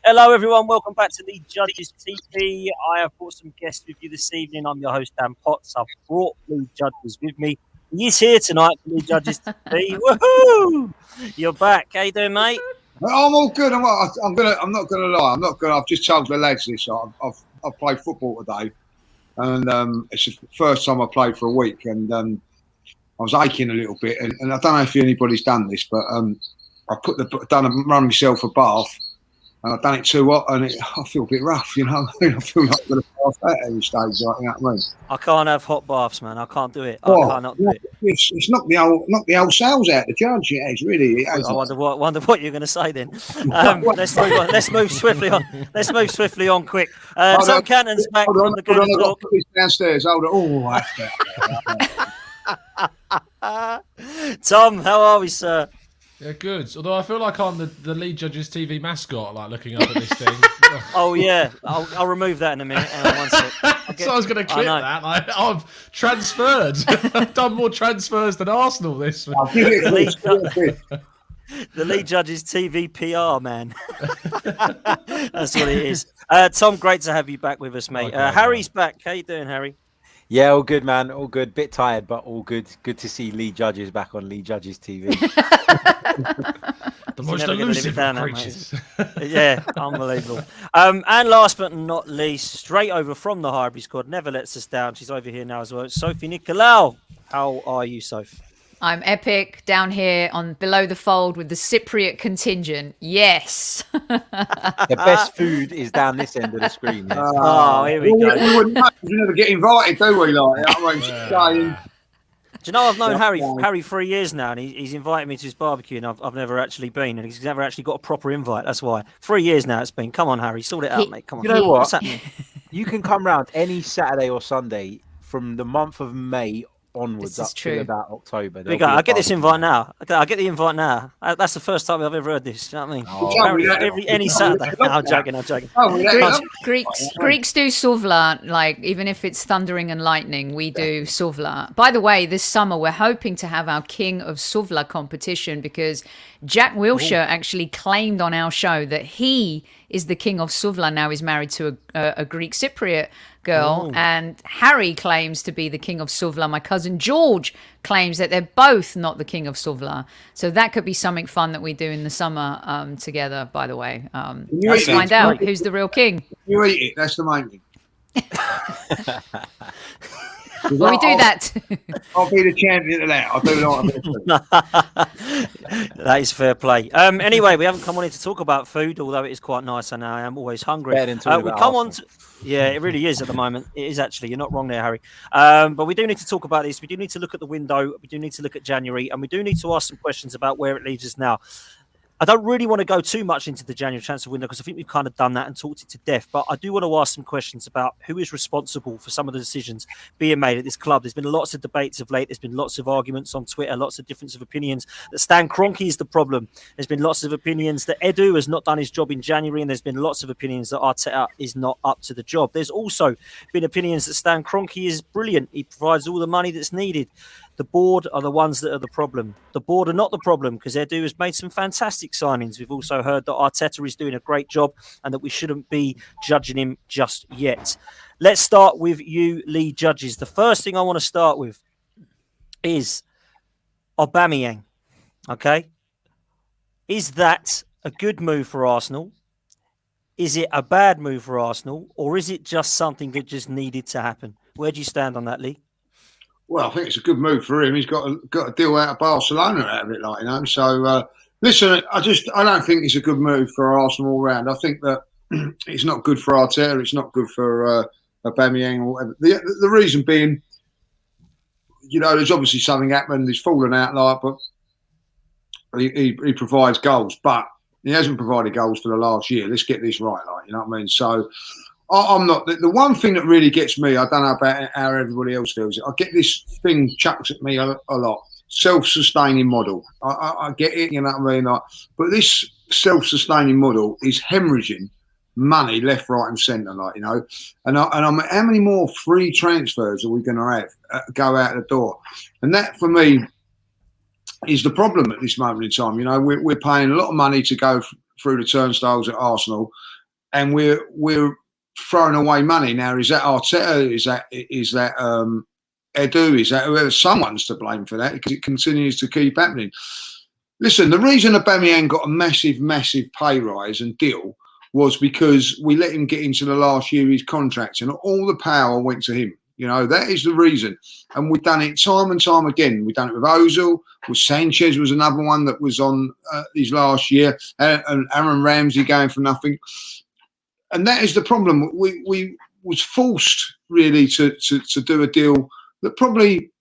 Hello, everyone. Welcome back to Lead Judges TV. I have brought some guests with you this evening. I'm your host, Dan Potts. I've brought Lead Judges with me. He's here tonight for Lead Judges TV. Woohoo! You're back. How you doing, mate? I'm all good. I'm not gonna lie. I've just told the lads this. I've played football today, and it's the first time I played for a week, and I was aching a little bit. And I don't know if anybody's done this, but I run myself a bath. And I've done it too hot, and I feel a bit rough, you know. I feel like I'm going to pass that at any stage, like, you know what I mean? I can't have hot baths, man. I can't do it. I cannot do it. It's knocked the old sales out the judge. Yeah, it's really. I wonder what you're going to say then. Let's move on. Let's move swiftly on. Let's move swiftly on quick. So Canton's back from the good talk. Put this downstairs. Hold on. Tom, how are we, sir? Yeah, good. Although I feel like I'm the Lead Judges TV mascot, like looking up at this thing. Oh yeah, I'll remove that in a minute. One sec. So I was going to clip that. I've transferred. I've done more transfers than Arsenal this week. The Lead Judges TV PR man. That's what it is. Tom, great to have you back with us, mate. Harry's back. How you doing, Harry? Yeah, all good, man. All good. Bit tired, but all good. Good to see Lead Judges back on Lead Judges TV. The most elusive creatures. Yeah, unbelievable. And last but not least, straight over from the Highbury squad, never lets us down. She's over here now as well. Sophie Nicolau. How are you, Soph? I'm epic down here on below the fold with the Cypriot contingent. Yes. The best food is down this end of the screen. Yeah. Oh, here we go. We wouldn't know. We never get invited, do we? Like, Do you know I've known Harry 3 years now, and he's invited me to his barbecue, and I've never actually been, and he's never actually got a proper invite. That's why 3 years now it's been. Come on, Harry, sort it out, mate. Come on. You know what? You can come round any Saturday or Sunday from the month of May onwards up to about October. I get this invite now. I get the invite now. That's the first time I've ever heard this. You know what I mean? Any Saturday. No, I'm joking. Greeks do souvla, like even if it's thundering and lightning, we do souvla. By the way, this summer we're hoping to have our King of Souvla competition because Jack Wilshere actually claimed on our show that he is the King of Souvla. Now he's married to a Greek Cypriot girl, and Harry claims to be the King of Souvla. My cousin George claims that they're both not the King of Souvla. So that could be something fun that we do in the summer together, by the way. Let's find out who's the real king. You eat it, that's the main thing. Well, we do that. I'll be the champion of that. I'll do it. That is fair play. Anyway, we haven't come on here to talk about food, although it is quite nice, and I am always hungry. Yeah, it really is at the moment. It is actually. You're not wrong there, Harry. But we do need to talk about this. We do need to look at the window. We do need to look at January, and we do need to ask some questions about where it leaves us now. I don't really want to go too much into the January transfer window because I think we've kind of done that and talked it to death. But I do want to ask some questions about who is responsible for some of the decisions being made at this club. There's been lots of debates of late. There's been lots of arguments on Twitter, lots of difference of opinions that Stan Kroenke is the problem. There's been lots of opinions that Edu has not done his job in January, and there's been lots of opinions that Arteta is not up to the job. There's also been opinions that Stan Kroenke is brilliant. He provides all the money that's needed. The board are the ones that are the problem. The board are not the problem because Edu has made some fantastic signings. We've also heard that Arteta is doing a great job and that we shouldn't be judging him just yet. Let's start with you, Lead Judges. The first thing I want to start with is Aubameyang. Okay? Is that a good move for Arsenal? Is it a bad move for Arsenal? Or is it just something that just needed to happen? Where do you stand on that, Lee? Well, I think it's a good move for him. He's got a deal out of Barcelona out of it, like, you know. So, listen, I don't think it's a good move for Arsenal all round. I think that it's not good for Arteta. It's not good for Aubameyang or whatever. The reason being, you know, there's obviously something happened. He's fallen out, like, but he provides goals, but he hasn't provided goals for the last year. Let's get this right, like, you know what I mean? So, I'm not. The one thing that really gets me, I don't know about how everybody else feels it. I get this thing chucked at me a lot. Self-sustaining model. I get it, you know what I mean? But this self-sustaining model is hemorrhaging money left, right, and centre, like, you know. And I'm how many more free transfers are we going to have go out the door? And that for me is the problem at this moment in time. You know, we're paying a lot of money to go through the turnstiles at Arsenal. and we're throwing away money now. Is that Arteta? Is that Edu? Is that whoever? Someone's to blame for that because it continues to keep happening. Listen, the reason Aubameyang got a massive pay rise and deal was because we let him get into the last year of his contract and all the power went to him. That is the reason. And we've done it time and time again. We've done it with Ozil, with Sanchez was another one that was on his last year, and Aaron Ramsey going for nothing. And that is the problem. We was forced really to do a deal that probably,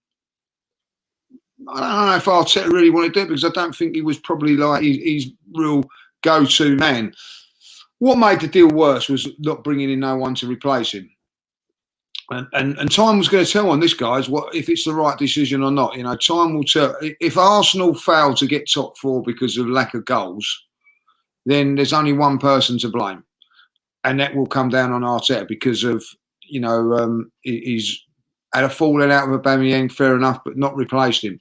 I don't know if Arteta really wanted to do it because I don't think he was probably like his real go-to man. What made the deal worse was not bringing in no one to replace him. And time was going to tell on this, guys, if it's the right decision or not. Time will tell. If Arsenal fail to get top four because of lack of goals, then there's only one person to blame. And that will come down on Arteta because of, he's had a falling out with Aubameyang, fair enough, but not replaced him.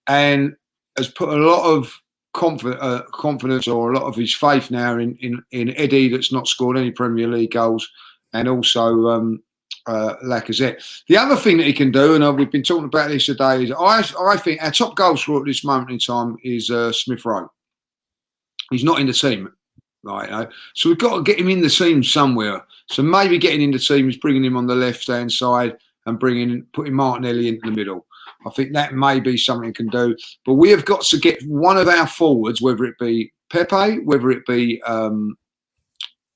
And has put a lot of confidence or a lot of his faith now in Eddie, that's not scored any Premier League goals, and also Lacazette. The other thing that he can do, and we've been talking about this today, is I think our top goal scorer at this moment in time is Smith Rowe. He's not in the team. Right, so we've got to get him in the team somewhere. So maybe getting in the team is bringing him on the left-hand side and putting Martinelli into the middle. I think that may be something we can do. But we have got to get one of our forwards, whether it be Pepe, whether it be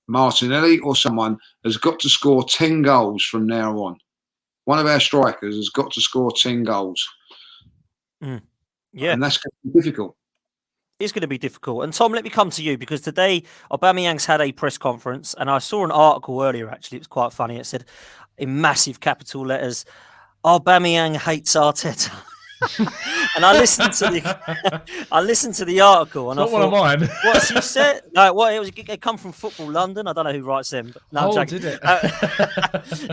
Martinelli or someone, has got to score 10 goals from now on. One of our strikers has got to score 10 goals. Yeah. And that's going to be difficult. It's going to be difficult. And Tom, let me come to you because today Aubameyang's had a press conference and I saw an article earlier, actually. It was quite funny. It said in massive capital letters, Aubameyang hates Arteta. And I listened to the article and I thought, one of mine. What's he said? No, it come from Football London. I don't know who writes them. But no, did it?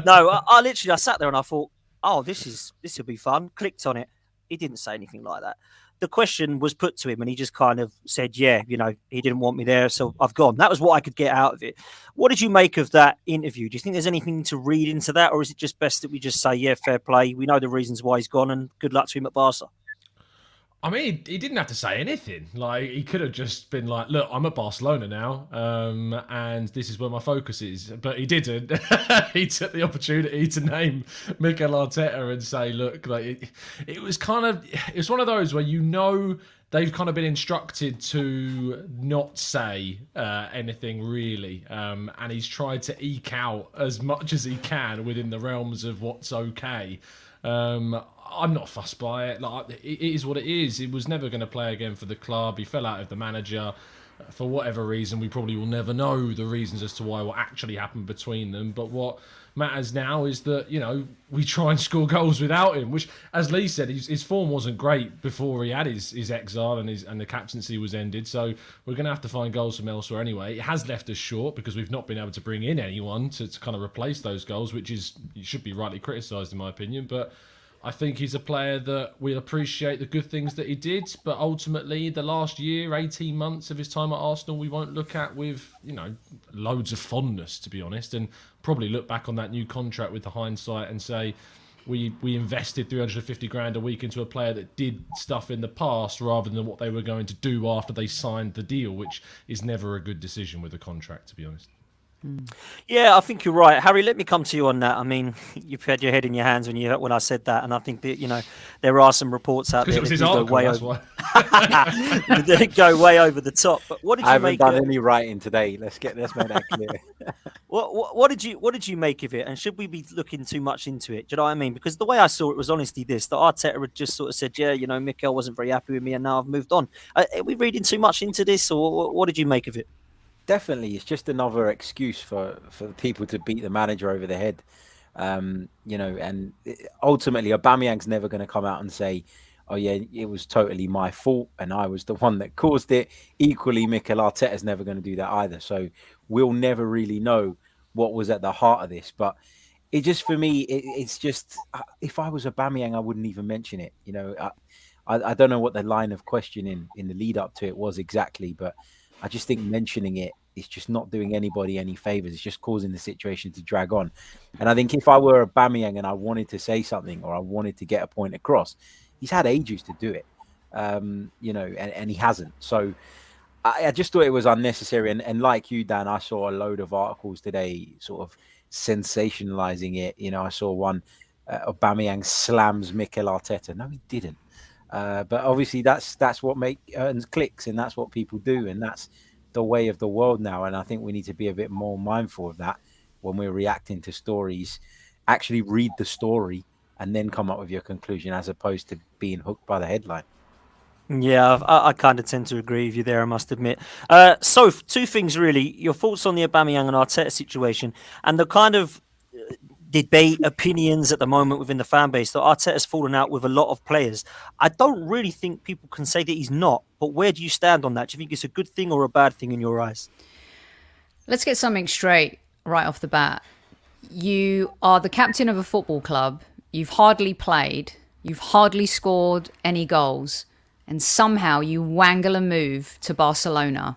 No, I sat there and I thought, this will be fun. Clicked on it. He didn't say anything like that. The question was put to him and he just kind of said, he didn't want me there, so I've gone. That was what I could get out of it. What did you make of that interview? Do you think there's anything to read into that, or is it just best that we just say, yeah, fair play, we know the reasons why he's gone and good luck to him at Barca? I mean, he didn't have to say anything. Like, he could have just been like, look, I'm at Barcelona now, and this is where my focus is. But he didn't. He took the opportunity to name Mikel Arteta and say, look, like it was one of those where they've kind of been instructed to not say anything really. And he's tried to eke out as much as he can within the realms of what's okay. I'm not fussed by it. Like, it is what it is. He was never going to play again for the club. He fell out of the manager for whatever reason. We probably will never know the reasons as to what actually happened between them. But what matters now is that, we try and score goals without him, which, as Lee said, his form wasn't great before he had his exile and the captaincy was ended. So we're going to have to find goals from elsewhere anyway. It has left us short because we've not been able to bring in anyone to kind of replace those goals, which should be rightly criticised in my opinion. But I think he's a player that we'll appreciate the good things that he did, but ultimately the last year, 18 months of his time at Arsenal, we won't look at with, loads of fondness, to be honest, and probably look back on that new contract with the hindsight and say, we invested 350 grand a week into a player that did stuff in the past rather than what they were going to do after they signed the deal, which is never a good decision with a contract, to be honest. Yeah, I think you're right, Harry. Let me come to you on that. I mean, you've had your head in your hands when I said that, and I think that there are some reports out there that go way over. They go way over the top. But what did you make? I haven't done any writing today. Let's make that clear. What did you make of it? And should we be looking too much into it? Do you know what I mean? Because the way I saw it was honestly that Arteta had just sort of said, Mikel wasn't very happy with me, and now I've moved on. Are we reading too much into this, or what did you make of it? Definitely, it's just another excuse for people to beat the manager over the head, and ultimately Aubameyang's never going to come out and say, "Oh yeah, it was totally my fault and I was the one that caused it." Equally, Mikel Arteta's never going to do that either. So we'll never really know what was at the heart of this. But it just, for me, it's just, if I was Aubameyang, I wouldn't even mention it. I don't know what the line of questioning in the lead up to it was exactly, but I just think mentioning it is just not doing anybody any favors. It's just causing the situation to drag on. And I think if I were Aubameyang and I wanted to say something or I wanted to get a point across, he's had ages to do it, and he hasn't. So I just thought it was unnecessary. And like you, Dan, I saw a load of articles today sort of sensationalizing it. I saw one, Aubameyang slams Mikel Arteta. No, he didn't. But obviously that's what earns clicks, and that's what people do, and that's the way of the world now. And I think we need to be a bit more mindful of that when we're reacting to stories. Actually read the story and then come up with your conclusion, as opposed to being hooked by the headline. Yeah, I kind of tend to agree with you there, I must admit. So, two things really. Your thoughts on the Aubameyang and Arteta situation, and the kind of debate, opinions at the moment within the fan base that Arteta's fallen out with a lot of players. I don't really think people can say that he's not, but where do you stand on that? Do you think it's a good thing or a bad thing in your eyes? Let's get something straight right off the bat. You are the captain of a football club. You've hardly played. You've hardly scored any goals. And somehow you wangle a move to Barcelona.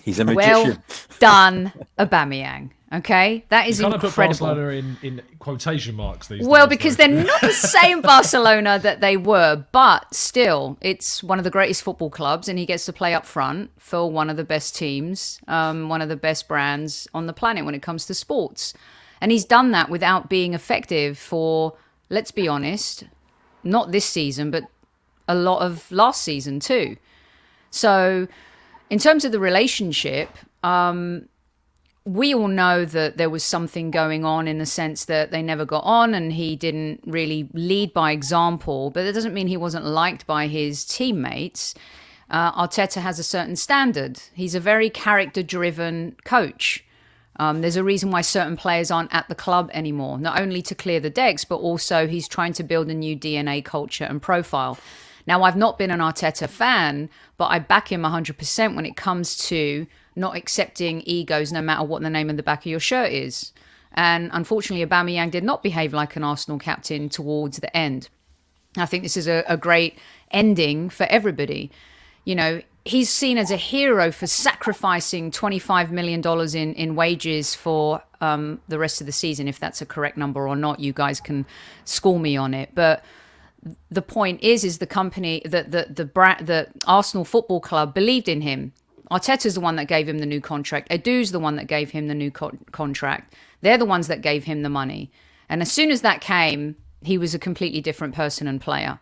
He's a magician. Well done, Aubameyang. Okay, that is incredible. Put Barcelona in quotation marks these days. Well, because they're not the same Barcelona that they were, but still, it's one of the greatest football clubs, and he gets to play up front for one of the best teams, one of the best brands on the planet when it comes to sports. And he's done that without being effective for, let's be honest, not this season, but a lot of last season too. So in terms of the relationship, we all know that there was something going on in the sense that they never got on and he didn't really lead by example, but that doesn't mean he wasn't liked by his teammates. Arteta has a certain standard. He's a very character-driven coach. There's a reason why certain players aren't at the club anymore, not only to clear the decks, but also he's trying to build a new DNA, culture and profile. Now, I've not been an Arteta fan, but I back him 100% when it comes to not accepting egos, no matter what the name on the back of your shirt is. And unfortunately, Aubameyang did not behave like an Arsenal captain towards the end. I think this is a great ending for everybody. He's seen as a hero for sacrificing $25 million in wages for the rest of the season. If that's a correct number or not, you guys can school me on it. But the point is the company, the Arsenal Football Club believed in him. Arteta's the one that gave him the new contract. Edu's the one that gave him the new contract. They're the ones that gave him the money. And as soon as that came, he was a completely different person and player.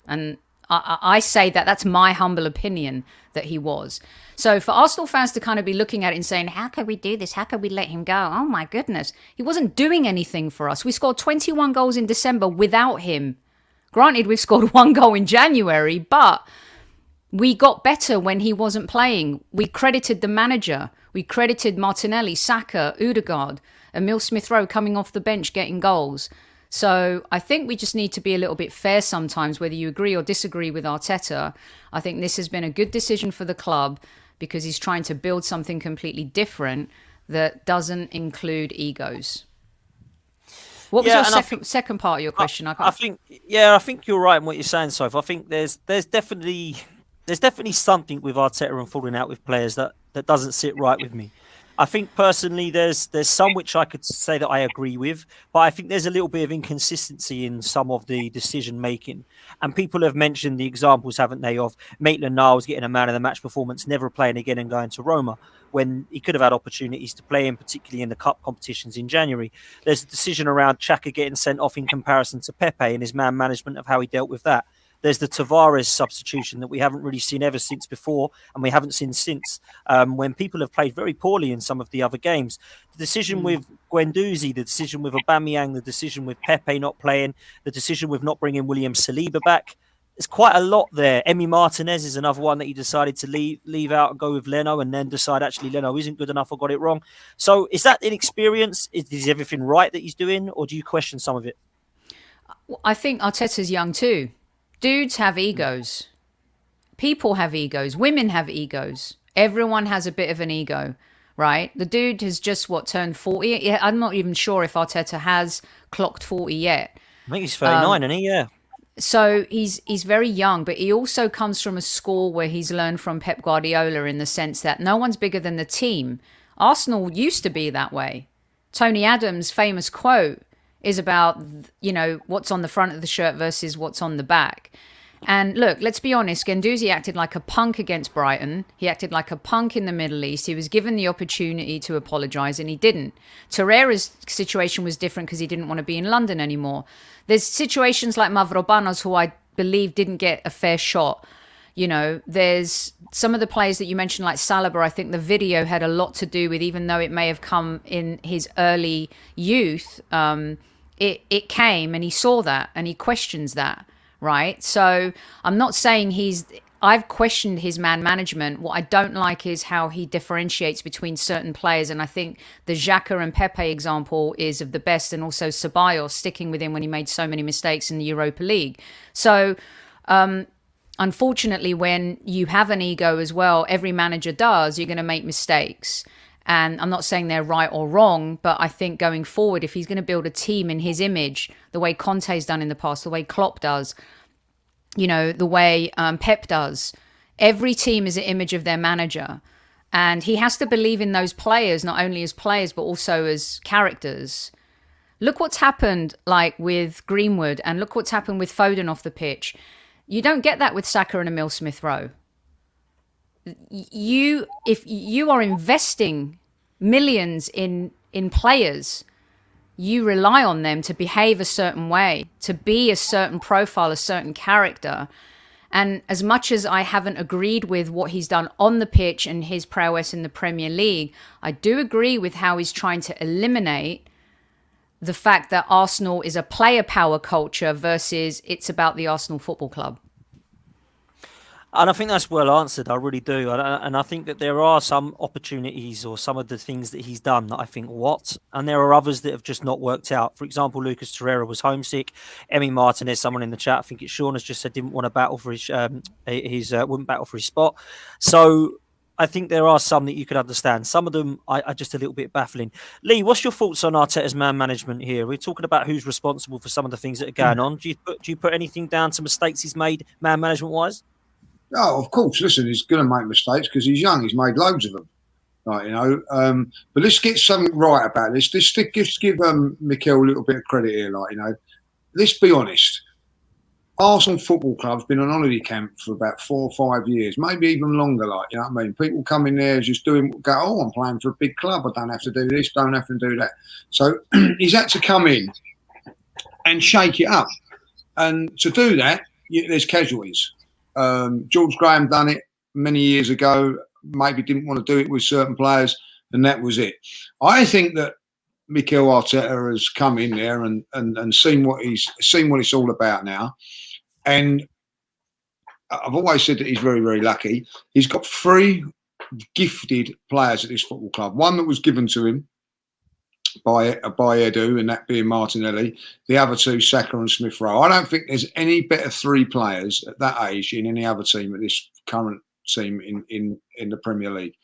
And I say that's my humble opinion that he was. So for Arsenal fans to kind of be looking at it and saying, how could we do this? How could we let him go? Oh my goodness. He wasn't doing anything for us. We scored 21 goals in December without him. Granted, we've scored 1 goal in January, but we got better when he wasn't playing. We credited the manager. We credited Martinelli, Saka, Odegaard, Emile Smith-Rowe coming off the bench getting goals. So I think we just need to be a little bit fair sometimes, whether you agree or disagree with Arteta. I think this has been a good decision for the club because he's trying to build something completely different that doesn't include egos. What was your second part of your question? I think you're right in what you're saying, Soph. I think there's definitely something with Arteta and falling out with players that doesn't sit right with me. I think personally there's some which I could say that I agree with, but I think there's a little bit of inconsistency in some of the decision making. And people have mentioned the examples, haven't they, of Maitland-Niles getting a man of the match performance, never playing again and going to Roma when he could have had opportunities to play in, particularly in the cup competitions in January. There's a decision around Xhaka getting sent off in comparison to Pepe and his man management of how he dealt with that. There's the Tavares substitution that we haven't really seen ever since before, and we haven't seen since when people have played very poorly in some of the other games. The decision with Guendouzi, the decision with Aubameyang, the decision with Pepe not playing, the decision with not bringing William Saliba back. There's quite a lot there. Emi Martinez is another one that he decided to leave out and go with Leno and then decide actually Leno isn't good enough or got it wrong. So is that inexperience? Is everything right that he's doing, or do you question some of it? I think Arteta's young too. Dudes have egos. People have egos. Women have egos. Everyone has a bit of an ego, right? The dude has just, turned 40? I'm not even sure if Arteta has clocked 40 yet. I think he's 39, isn't he? Yeah. So he's very young, but he also comes from a school where he's learned from Pep Guardiola in the sense that no one's bigger than the team. Arsenal used to be that way. Tony Adams' famous quote is about, what's on the front of the shirt versus what's on the back. And look, let's be honest, Guendouzi acted like a punk against Brighton. He acted like a punk in the Middle East. He was given the opportunity to apologise and he didn't. Torreira's situation was different because he didn't want to be in London anymore. There's situations like Mavropanos, who I believe didn't get a fair shot. There's some of the players that you mentioned, like Saliba. I think the video had a lot to do with, even though it may have come in his early youth, it came and he saw that and he questions that. Right. So I'm not saying I've questioned his man management. What I don't like is how he differentiates between certain players. And I think the Xhaka and Pepe example is of the best. And also Ceballos sticking with him when he made so many mistakes in the Europa League. So unfortunately, when you have an ego as well, every manager does, you're going to make mistakes. And I'm not saying they're right or wrong, but I think going forward, if he's going to build a team in his image, the way Conte's done in the past, the way Klopp does, the way Pep does, every team is an image of their manager. And he has to believe in those players, not only as players, but also as characters. Look what's happened with Greenwood, and look what's happened with Foden off the pitch. You don't get that with Saka and Emile Smith-Rowe. If you are investing millions in players, you rely on them to behave a certain way, to be a certain profile, a certain character. And as much as I haven't agreed with what he's done on the pitch and his prowess in the Premier League, I do agree with how he's trying to eliminate the fact that Arsenal is a player power culture versus it's about the Arsenal Football Club. And I think that's well answered. I really do. And I think that there are some opportunities or some of the things that he's done that I think, what? And there are others that have just not worked out. For example, Lucas Torreira was homesick. Emi Martinez, someone in the chat, I think it's Sean, has just said didn't want to battle for wouldn't battle for his spot. So I think there are some that you could understand. Some of them are just a little bit baffling. Lee, what's your thoughts on Arteta's man management here? We're talking about who's responsible for some of the things that are going on. Do you put anything down to mistakes he's made man management wise? Oh, of course. Listen, he's going to make mistakes because he's young. He's made loads of them. But let's get something right about this. Let's just give Mikel a little bit of credit here. Let's be honest. Arsenal Football Club's been on holiday camp for about 4 or 5 years, maybe even longer. People come in there just go, I'm playing for a big club. I don't have to do this, don't have to do that. So he's had to come in and shake it up. And to do that, there's casualties. George Graham done it many years ago, maybe didn't want to do it with certain players, and that was it. I think that Mikel Arteta has come in there and seen what it's all about now. And I've always said that he's very, very lucky. He's got 3 gifted players at this football club. One that was given to him by Edu, and that being Martinelli. The other 2, Saka and Smith-Rowe. I don't think there's any better 3 players at that age in any other team at this current team in the Premier League.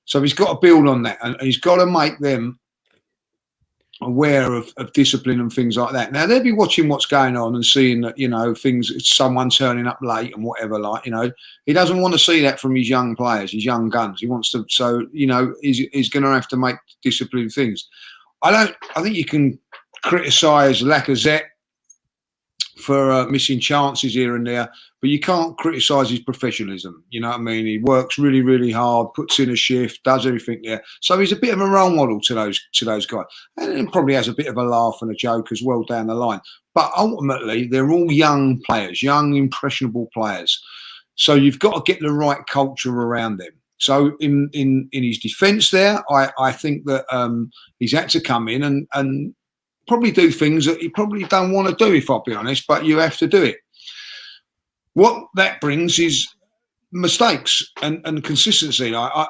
So he's got to build on that, and he's got to make them aware of discipline and things like that. Now they'll be watching what's going on and seeing that things, someone turning up late and whatever. He doesn't want to see that from his young players, his young guns. He wants to. So he's going to have to make disciplined things. I think you can criticise Lacazette for missing chances here and there, but you can't criticise his professionalism. You know what I mean? He works really, really hard, puts in a shift, does everything there. So he's a bit of a role model to those guys, and probably has a bit of a laugh and a joke as well down the line. But ultimately, they're all young players, young, impressionable players. So you've got to get the right culture around them. So in his defence there, I think that he's had to come in and probably do things that he probably don't want to do, if I'll be honest, but you have to do it. What that brings is mistakes and consistency. I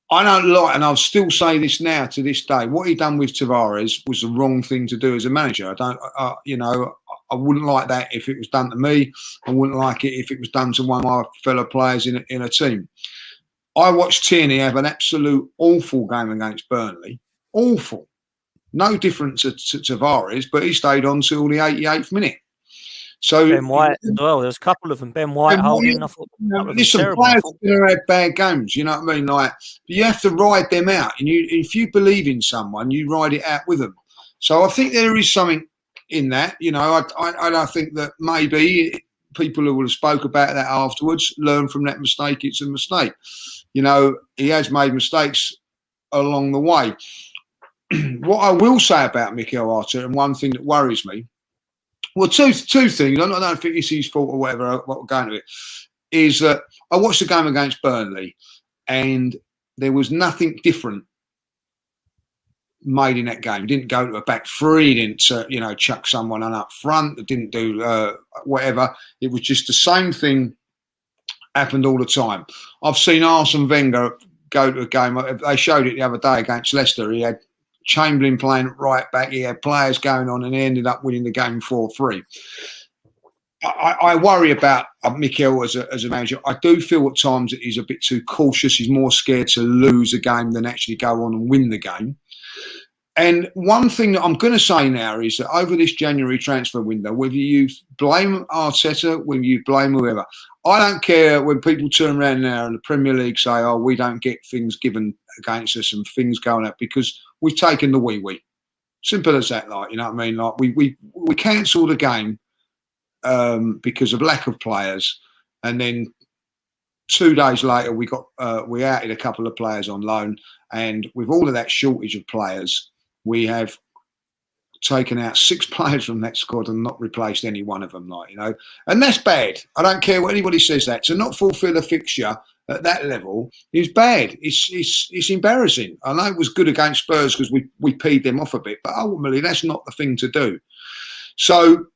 don't like, and I'll still say this now to this day, what he done with Tavares was the wrong thing to do as a manager. I wouldn't like that if it was done to me. I wouldn't like it if it was done to one of my fellow players in a team. I watched Tierney have an absolute awful game against Burnley. Awful. No difference to Tavares, but he stayed on till the 88th minute. So Ben White as well. There's a couple of them. Ben White holding. I thought, listen, players are going to have bad games. You know what I mean? Like, you have to ride them out, and if you believe in someone, you ride it out with them. So I think there is something in that. You know, I think that maybe people who will have spoke about that afterwards learn from that mistake. It's a mistake. You know, he has made mistakes along the way. What I will say about Mikel Arteta, and one thing that worries me, well, two things. I don't think it's his fault or whatever. What we're going to it is that I watched the game against Burnley, and there was nothing different made in that game. Didn't go to a back three. Didn't chuck someone on up front. Didn't do whatever. It was just the same thing happened all the time. I've seen Arsene Wenger go to a game. They showed it the other day against Leicester. He had Chamberlain playing right back. He had players going on, and he ended up winning the game 4-3. I worry about Mikel as a manager. I do feel at times that he's a bit too cautious. He's more scared to lose a game than actually go on and win the game. And one thing that I'm going to say now is that over this January transfer window, whether you blame Arteta, whether you blame whoever, I don't care when people turn around now in the Premier League say, oh, we don't get things given against us and things going up because we've taken the wee-wee. Simple as that, like, you know what I mean? Like, we cancelled the game because of lack of players, and then 2 days later we outed a couple of players on loan, and with all of that shortage of players, we have taken out 6 players from that squad and not replaced any one of them, like, you know, and that's bad. I don't care what anybody says. That to not fulfil a fixture at that level is bad. It's embarrassing. I know it was good against Spurs because we peed them off a bit, but ultimately that's not the thing to do. So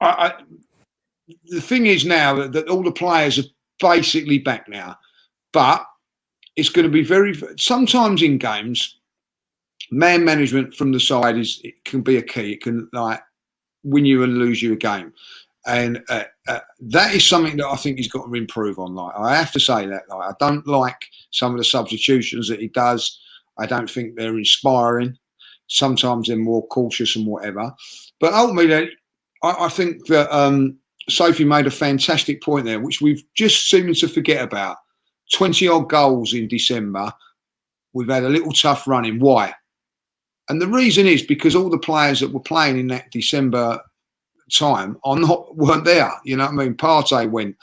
the thing is now that all the players are basically back now, but it's going to be sometimes in games, man management from the side it can be a key. It can like win you and lose you a game, and that is something that I think he's got to improve on. Like, I have to say that. Like, I don't like some of the substitutions that he does. I don't think they're inspiring. Sometimes they're more cautious and whatever. But ultimately, I think that Sophie made a fantastic point there, which we've just seemed to forget about. 20-odd goals in December. We've had a little tough running. Why? And the reason is because all the players that were playing in that December time weren't there. You know what I mean? Partey went.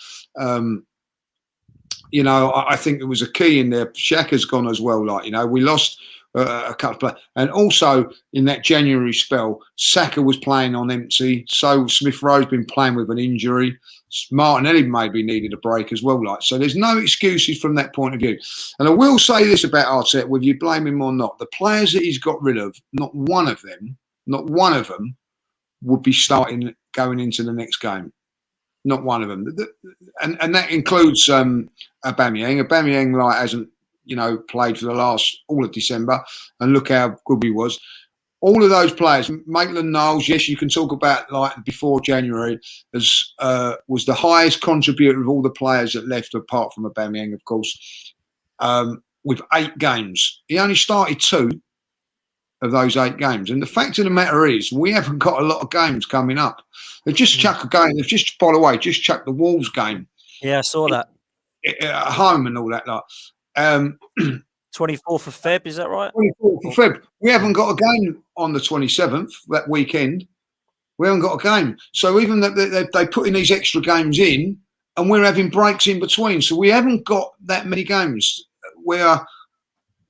You know, I think there was a key in there. Xhaka's gone as well. Like, you know, we lost a couple of players. And also in that January spell, Saka was playing on empty. So Smith Rowe's been playing with an injury. Martinelli maybe needed a break as well. Like, so there's no excuses from that point of view. And I will say this about Arteta, whether you blame him or not, the players that he's got rid of, not one of them would be starting going into the next game. Not one of them. And that includes Aubameyang. Aubameyang like hasn't, you know, played for all of December, and look how good he was. All of those players, Maitland-Niles, yes, you can talk about like before January, was the highest contributor of all the players that left, apart from Aubameyang, of course, with 8 games. He only started 2 of those 8 games. And the fact of the matter is, we haven't got a lot of games coming up. They've just chucked a game. They've just, by the way, just chucked the Wolves game. Yeah, I saw that. At home and all that. Like, 24th of Feb, is that right? 24th of Feb. We haven't got a game on the 27th, that weekend. We haven't got a game. So even that they putting these extra games in, and we're having breaks in between. So we haven't got that many games where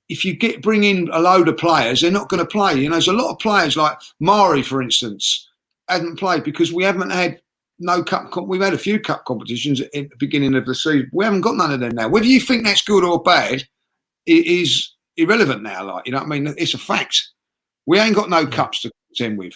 if you bring in a load of players, they're not going to play. You know, there's a lot of players like Mari, for instance, hadn't played because we haven't had no cup. We've had a few cup competitions at the beginning of the season. We haven't got none of them now. Whether you think that's good or bad, it is irrelevant now. Like, you know what I mean? It's a fact. We ain't got no cups to contend with.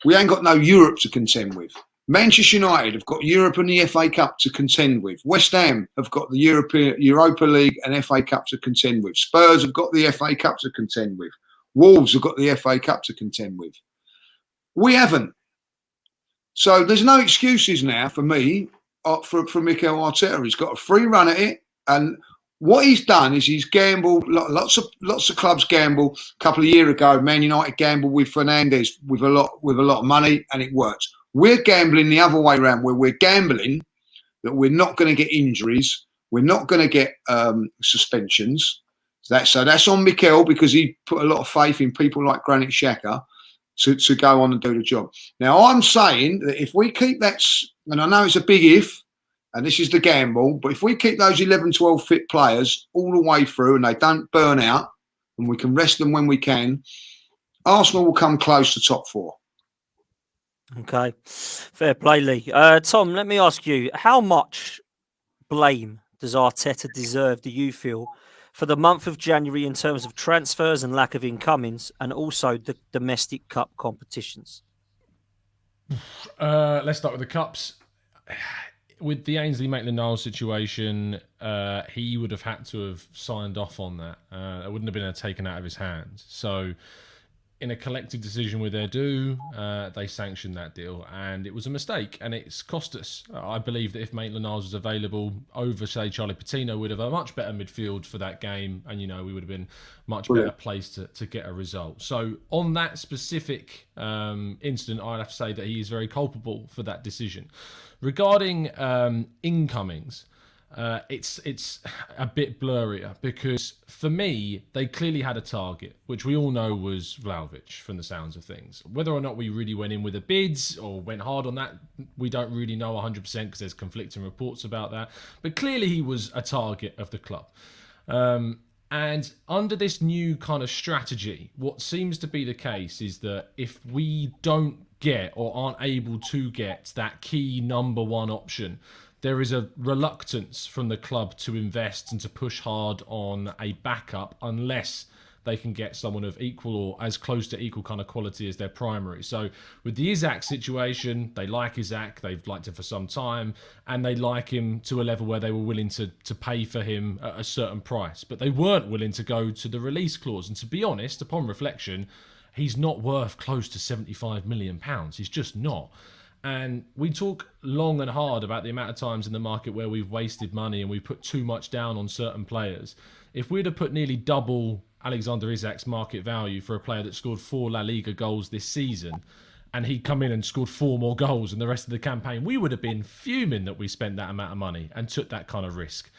We ain't got no Europe to contend with. Manchester United have got Europe and the FA Cup to contend with. West Ham have got the Europa League and FA Cup to contend with. Spurs have got the FA Cup to contend with. Wolves have got the FA Cup to contend with. We haven't. So there's no excuses now for me, for Mikel Arteta. He's got a free run at it, and what he's done is he's gambled. Lots of clubs gamble. A couple of years ago, Man United gambled with Fernandes with a lot of money, and it worked. We're gambling the other way around, where we're gambling that we're not going to get injuries, we're not going to get suspensions. So that's on Mikel, because he put a lot of faith in people like Granit Xhaka to go on and do the job. Now, I'm saying that if we keep that, and I know it's a big if, and this is the gamble, but if we keep those 11, 12 fit players all the way through and they don't burn out, and we can rest them when we can, Arsenal will come close to top 4. Okay, fair play, Lee. Tom, let me ask you, how much blame does Arteta deserve, do you feel, for the month of January in terms of transfers and lack of incomings, and also the domestic cup competitions? Let's start with the cups. With the Ainsley Maitland-Niles situation, he would have had to have signed off on that. It wouldn't have been taken out of his hands. So, in a collective decision with Edu, they sanctioned that deal, and it was a mistake, and it's cost us. I believe that if Maitland-Niles was available over, say, Charlie Patino, we'd have a much better midfield for that game, and we would have been much better placed to get a result. So on that specific incident, I'd have to say that he is very culpable for that decision. Regarding incomings, it's a bit blurrier, because for me, they clearly had a target, which we all know was Vlahovic from the sounds of things. Whether or not we really went in with the bids or went hard on that, we don't really know 100% because there's conflicting reports about that. But clearly he was a target of the club. And under this new kind of strategy, what seems to be the case is that if we don't get or aren't able to get that key number one option, there is a reluctance from the club to invest and to push hard on a backup unless they can get someone of equal or as close to equal kind of quality as their primary. So with the Isak situation, they like Isak, they've liked him for some time, and they like him to a level where they were willing to pay for him at a certain price. But they weren't willing to go to the release clause. And to be honest, upon reflection, he's not worth close to £75 million. He's just not. And we talk long and hard about the amount of times in the market where we've wasted money and we put too much down on certain players. If we'd have put nearly double Alexander Isak's market value for a player that scored 4 La Liga goals this season, and he'd come in and scored 4 more goals in the rest of the campaign, we would have been fuming that we spent that amount of money and took that kind of risk.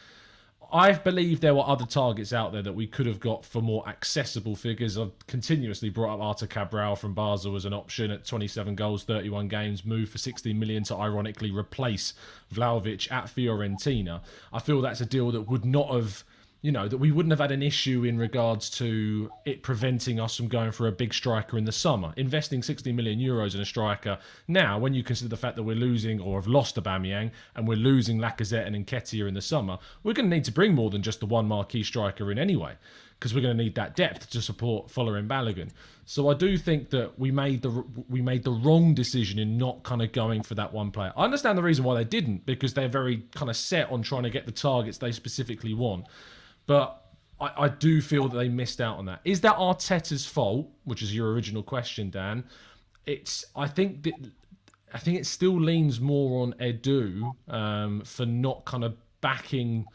I believe there were other targets out there that we could have got for more accessible figures. I've continuously brought up Artur Cabral from Basel as an option at 27 goals, 31 games, moved for 16 million to ironically replace Vlahovic at Fiorentina. I feel that's a deal that would not have, that we wouldn't have had an issue in regards to it preventing us from going for a big striker in the summer. Investing 60 million euros in a striker now, when you consider the fact that we're losing or have lost Aubameyang and we're losing Lacazette and Nketiah in the summer, we're going to need to bring more than just the one marquee striker in anyway, because we're going to need that depth to support following Balogun. So I do think that we made the wrong decision in not kind of going for that one player. I understand the reason why they didn't, because they're very kind of set on trying to get the targets they specifically want. But I do feel that they missed out on that. Is that Arteta's fault, which is your original question, Dan? I think it still leans more on Edu for not kind of backing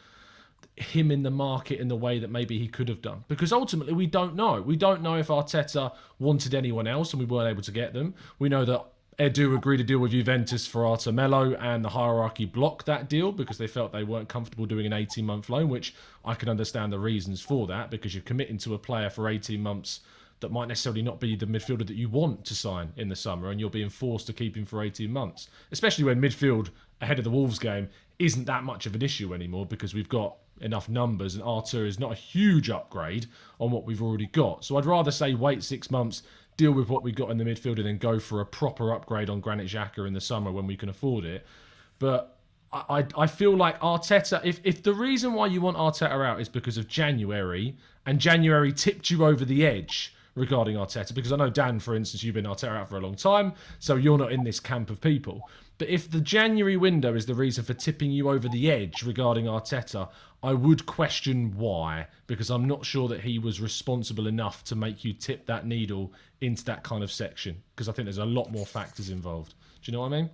him in the market in the way that maybe he could have done. Because ultimately, we don't know. We don't know if Arteta wanted anyone else and we weren't able to get them. We know that Edu agreed to deal with Juventus for Artur Melo, and the hierarchy blocked that deal because they felt they weren't comfortable doing an 18-month loan, which I can understand the reasons for that, because you're committing to a player for 18 months that might necessarily not be the midfielder that you want to sign in the summer, and you're being forced to keep him for 18 months, especially when midfield ahead of the Wolves game isn't that much of an issue anymore because we've got enough numbers and Artur is not a huge upgrade on what we've already got. So I'd rather say wait 6 months, deal with what we got in the midfield, and then go for a proper upgrade on Granit Xhaka in the summer when we can afford it. But I feel like Arteta, if the reason why you want Arteta out is because of January, and January tipped you over the edge regarding Arteta, because I know, Dan, for instance, you've been Arteta out for a long time, so you're not in this camp of people. But if the January window is the reason for tipping you over the edge regarding Arteta, I would question why, because I'm not sure that he was responsible enough to make you tip that needle into that kind of section, because I think there's a lot more factors involved. Do you know what I mean?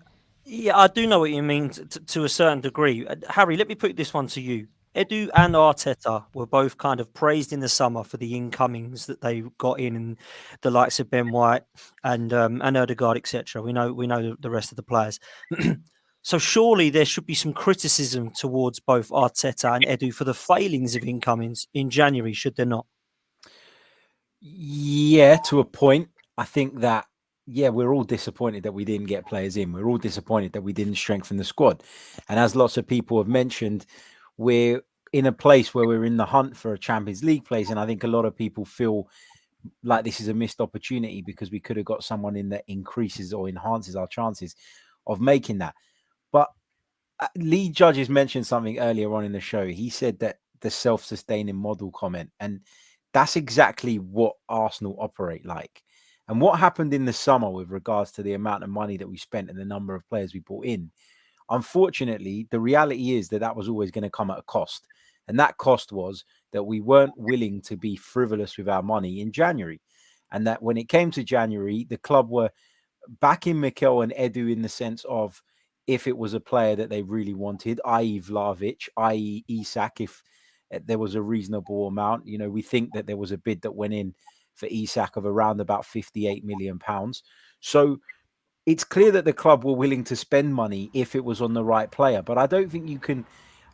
Yeah, I do know what you mean to a certain degree. Harry, let me put this one to you. Edu and Arteta were both kind of praised in the summer for the incomings that they got in, and the likes of Ben White and Odegaard, etc. We know the rest of the players. So surely there should be some criticism towards both Arteta and Edu for the failings of incomings in January, should there not? Yeah, to a point. I think that, we're all disappointed that we didn't get players in. We're all disappointed that we didn't strengthen the squad. And as lots of people have mentioned, we're in a place where we're in the hunt for a Champions League place. And I think a lot of people feel like this is a missed opportunity because we could have got someone in that increases or enhances our chances of making that. But Lee Judges mentioned something earlier on in the show. He said that the self-sustaining model comment, and that's exactly what Arsenal operate like. And what happened in the summer with regards to the amount of money that we spent and the number of players we brought in, unfortunately, the reality is that was always going to come at a cost. And that cost was that we weren't willing to be frivolous with our money in January. And that when it came to January, the club were backing Mikel and Edu in the sense of if it was a player that they really wanted, i.e. Vlahovic, i.e. Isak, if there was a reasonable amount. We think that there was a bid that went in for Isak of around about £58 million. So it's clear that the club were willing to spend money if it was on the right player. But I don't think you can,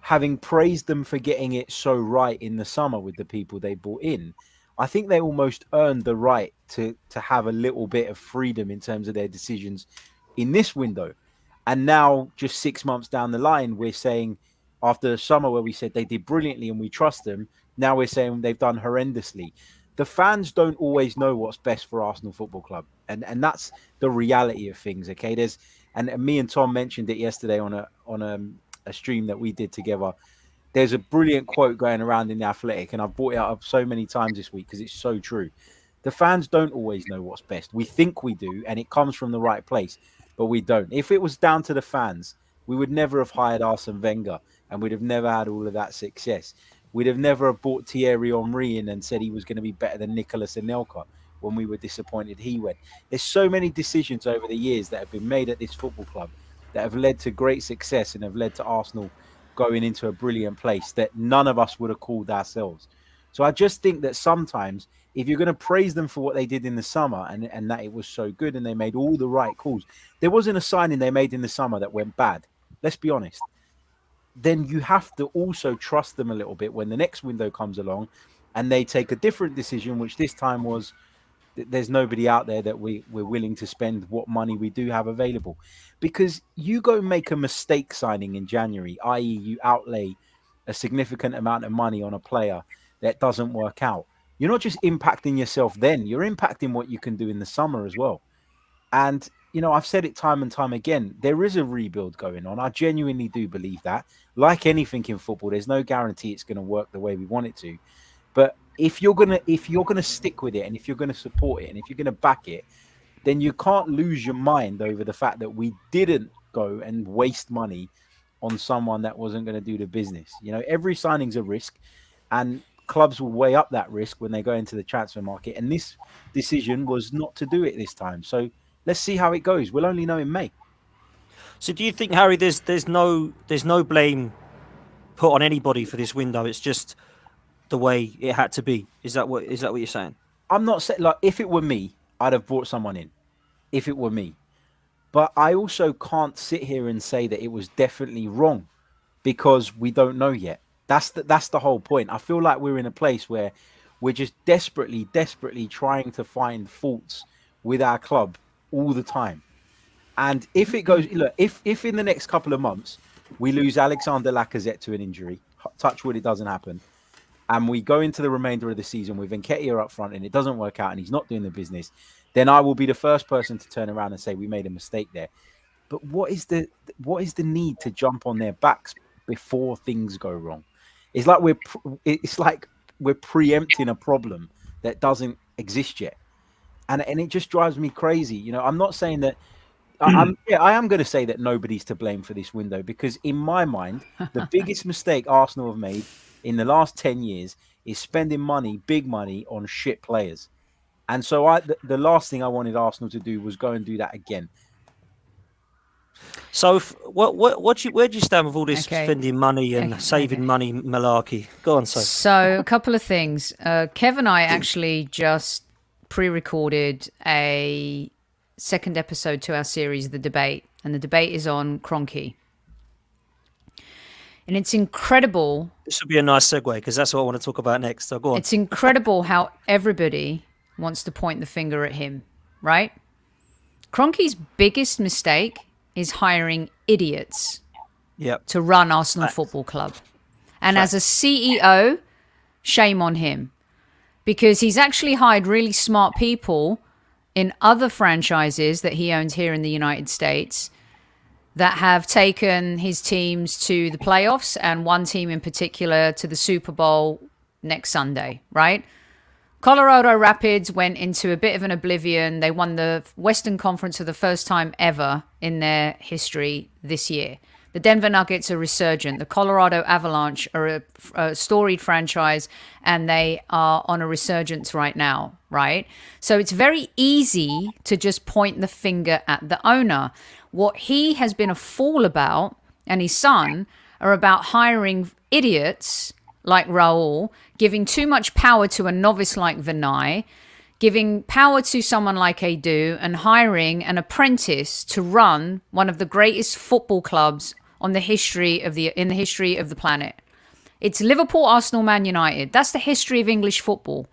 having praised them for getting it so right in the summer with the people they brought in, I think they almost earned the right to have a little bit of freedom in terms of their decisions in this window. And now, just 6 months down the line, we're saying, after the summer where we said they did brilliantly and we trust them, now we're saying they've done horrendously. The fans don't always know what's best for Arsenal Football Club. And that's the reality of things, okay? And me and Tom mentioned it yesterday on a stream that we did together. There's a brilliant quote going around in The Athletic, and I've brought it up so many times this week because it's so true. The fans don't always know what's best. We think we do, and it comes from the right place, but we don't. If it was down to the fans, we would never have hired Arsene Wenger, and we'd have never had all of that success. We'd have never brought Thierry Henry in and said he was going to be better than Nicolas Anelka when we were disappointed he went. There's so many decisions over the years that have been made at this football club that have led to great success and have led to Arsenal going into a brilliant place that none of us would have called ourselves. So I just think that sometimes if you're going to praise them for what they did in the summer and that it was so good and they made all the right calls, there wasn't a signing they made in the summer that went bad. Let's be honest. Then you have to also trust them a little bit when the next window comes along and they take a different decision, which this time was there's nobody out there that we're willing to spend what money we do have available. Because you go make a mistake signing in January, i.e. you outlay a significant amount of money on a player that doesn't work out. You're not just impacting yourself then, you're impacting what you can do in the summer as well. And, I've said it time and time again, there is a rebuild going on. I genuinely do believe that. Like anything in football, there's no guarantee it's going to work the way we want it to. But if you're gonna stick with it and if you're gonna support it and if you're gonna back it, then you can't lose your mind over the fact that we didn't go and waste money on someone that wasn't going to do the business. Every signing's a risk, and clubs will weigh up that risk when they go into the transfer market. And this decision was not to do it this time. So let's see how it goes. We'll only know in May. So do you think, Harry, there's no blame put on anybody for this window? It's just the way it had to be. Is that what you're saying? I'm not saying, like, if it were me, I'd have brought someone in. If it were me. But I also can't sit here and say that it was definitely wrong because we don't know yet. That's the whole point. I feel like we're in a place where we're just desperately trying to find faults with our club all the time. And if it goes, look, if in the next couple of months we lose Alexander Lacazette to an injury, touch wood, it doesn't happen, and we go into the remainder of the season with Nketiah up front and it doesn't work out and he's not doing the business, then I will be the first person to turn around and say we made a mistake there. But what is the need to jump on their backs before things go wrong? It's like we're preempting a problem that doesn't exist yet. And it just drives me crazy. I'm not saying that I am going to say that nobody's to blame for this window because in my mind, the biggest mistake Arsenal have made in the last 10 years is spending money, big money, on shit players. And so the last thing I wanted Arsenal to do was go and do that again. So, where do you stand with all this spending money and saving money malarkey? Go on, Sophie. So, a couple of things. Kev and I actually just pre-recorded a second episode to our series, The Debate, and the debate is on Kroenke. And it's incredible. This would be a nice segue because that's what I want to talk about next. So go on. It's incredible how everybody wants to point the finger at him, right? Kroenke's biggest mistake is hiring idiots to run Arsenal Football Club. And as a CEO, shame on him. Because he's actually hired really smart people in other franchises that he owns here in the United States that have taken his teams to the playoffs and one team in particular to the Super Bowl next Sunday, right? Colorado Rapids went into a bit of an oblivion. They won the Western Conference for the first time ever in their history this year. The Denver Nuggets are resurgent. The Colorado Avalanche are a storied franchise, and they are on a resurgence right now, right? So it's very easy to just point the finger at the owner. What he has been a fool about, and his son, are about hiring idiots like Raul, giving too much power to a novice like Vinay, giving power to someone like Edu, and hiring an apprentice to run one of the greatest football clubs in the history of the planet. It's Liverpool, Arsenal, Man United. That's the history of English football.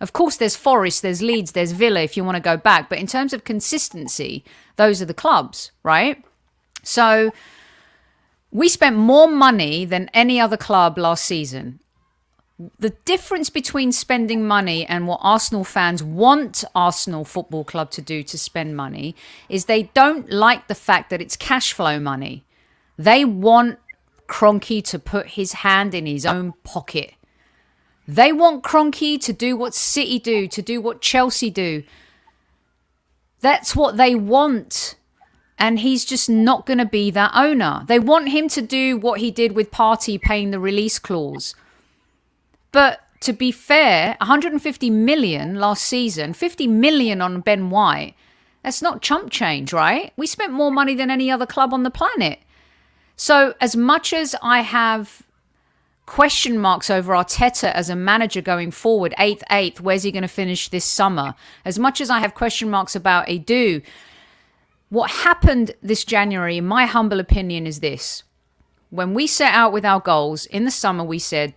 Of course, there's Forest, there's Leeds, there's Villa if you want to go back. But in terms of consistency, those are the clubs, right? So we spent more money than any other club last season. The difference between spending money and what Arsenal fans want Arsenal Football Club to do to spend money is they don't like the fact that it's cash flow money. They want Kroenke to put his hand in his own pocket. They want Kroenke to do what City do, to do what Chelsea do. That's what they want. And he's just not going to be that owner. They want him to do what he did with Partey paying the release clause. But to be fair, 150 million last season, 50 million on Ben White, that's not chump change, right? We spent more money than any other club on the planet. So as much as I have question marks over Arteta as a manager going forward, 8th, where's he going to finish this summer? As much as I have question marks about Edu, what happened this January, in my humble opinion, is this. When we set out with our goals in the summer, we said,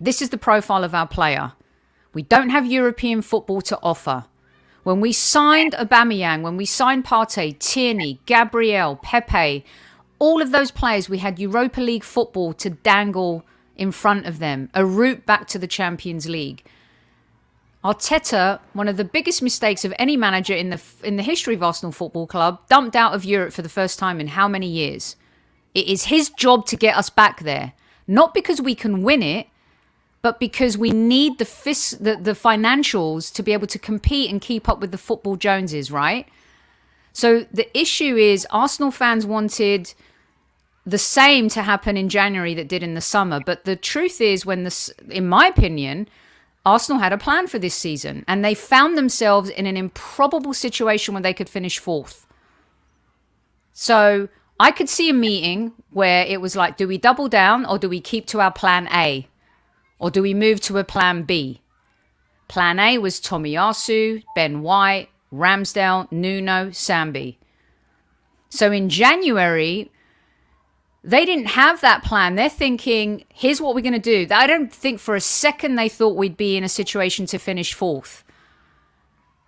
this is the profile of our player. We don't have European football to offer. When we signed Aubameyang, when we signed Partey, Tierney, Gabriel, Pepe, all of those players, we had Europa League football to dangle in front of them, a route back to the Champions League. Arteta, one of the biggest mistakes of any manager in the history of Arsenal Football Club, dumped out of Europe for the first time in how many years? It is his job to get us back there. Not because we can win it, but because we need the financials to be able to compete and keep up with the football Joneses, right? So the issue is Arsenal fans wanted the same to happen in January that did in the summer. But the truth is, in my opinion, Arsenal had a plan for this season, and they found themselves in an improbable situation where they could finish 4th. So I could see a meeting where it was like, do we double down or do we keep to our plan A? Or do we move to a plan B? Plan A was Tomiyasu, Ben White, Ramsdale, Nuno, Sambi. So in January, they didn't have that plan. They're thinking, here's what we're going to do. I don't think for a second they thought we'd be in a situation to finish 4th.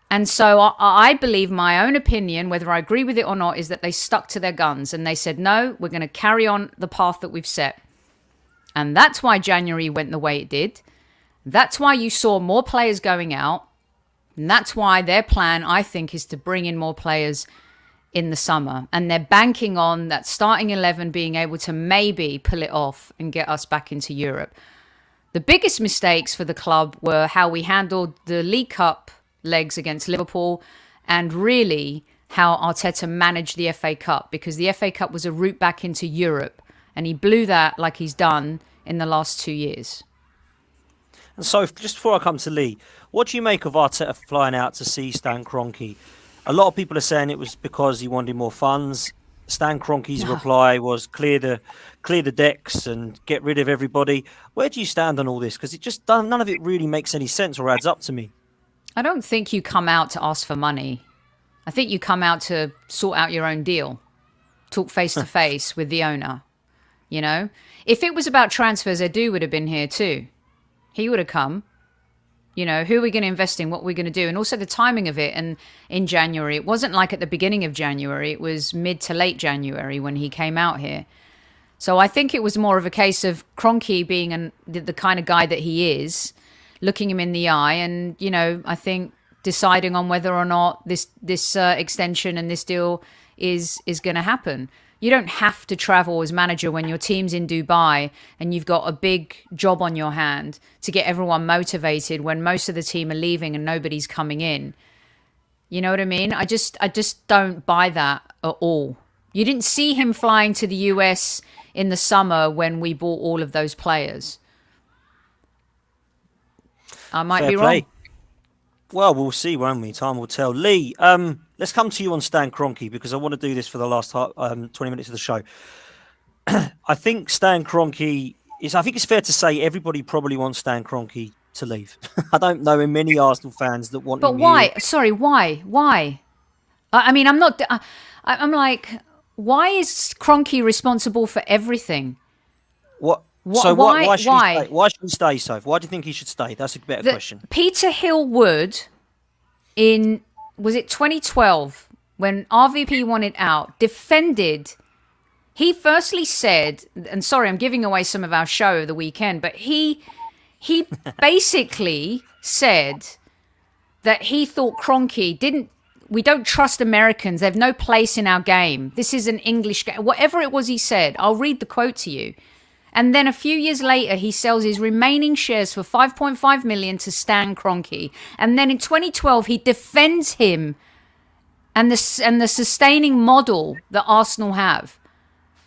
And so I believe, my own opinion, whether I agree with it or not, is that they stuck to their guns and they said, no, we're going to carry on the path that we've set. And that's why January went the way it did. That's why you saw more players going out. And that's why their plan, I think, is to bring in more players in the summer. And they're banking on that starting 11 being able to maybe pull it off and get us back into Europe. The biggest mistakes for the club were how we handled the League Cup legs against Liverpool, and really how Arteta managed the FA Cup, because the FA Cup was a route back into Europe. And he blew that like he's done in the last 2 years. And so, just before I come to Lee, what do you make of Arteta flying out to see Stan Kroenke? A lot of people are saying it was because he wanted more funds. Stan Kroenke's reply was clear the decks and get rid of everybody. Where do you stand on all this? Because none of it really makes any sense or adds up to me. I don't think you come out to ask for money. I think you come out to sort out your own deal, talk face to face with the owner. You know, if it was about transfers, Edu would have been here too. He would have come. You know, who are we going to invest in? What are we going to do? And also the timing of it. And in January, it wasn't like at the beginning of January. It was mid to late January when he came out here. So I think it was more of a case of Kroenke being the kind of guy that he is, looking him in the eye and, you know, I think deciding on whether or not this extension and this deal is going to happen. You don't have to travel as manager when your team's in Dubai and you've got a big job on your hand to get everyone motivated when most of the team are leaving and nobody's coming in. You know what I mean? I just don't buy that at all. You didn't see him flying to the US in the summer when we bought all of those players. I might be wrong. Well, we'll see, won't we? Time will tell. Lee, let's come to you on Stan Kroenke because I want to do this for the last 20 minutes of the show. I think Stan Kroenke I think it's fair to say everybody probably wants Stan Kroenke to leave. I don't know many Arsenal fans that want him. But why? Here. Sorry, why? I mean, I'm not. I'm like, why is Kroenke responsible for everything? What? So why should he stay, Soph? Why do you think he should stay? That's a better question. Peter Hill Wood, was it 2012, when RVP wanted out, defended. He firstly said, and sorry, I'm giving away some of our show of the weekend, but he basically said that he thought Kroenke we don't trust Americans. They have no place in our game. This is an English game. Whatever it was he said, I'll read the quote to you. And then a few years later, he sells his remaining shares for 5.5 million to Stan Kroenke. And then in 2012, he defends him and the sustaining model that Arsenal have.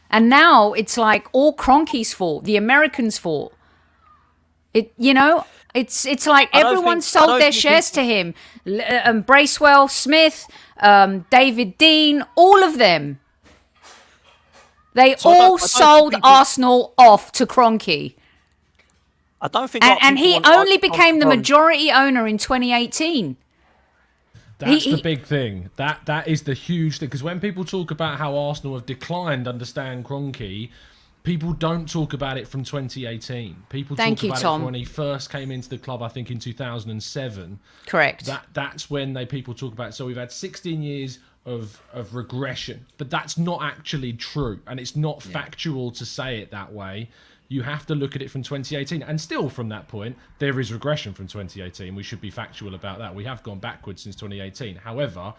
And now it's like all Kroenke's fault, the Americans' fault. It's like everyone sold their shares to him. Bracewell, Smith, David Dean, all of them. They all sold Arsenal off to Kroenke. I don't think... And he only became the majority owner in 2018. That's the big thing. That is the huge thing. Because when people talk about how Arsenal have declined under Stan Kroenke, people don't talk about it from 2018. People talk about it from when he first came into the club, I think in 2007. Correct. That's when people talk about it. So we've had 16 years of regression, but that's not actually true, and it's not factual to say it that way. You have to look at it from 2018, and still from that point there is regression from 2018. We should be factual about that. We have gone backwards since 2018. However,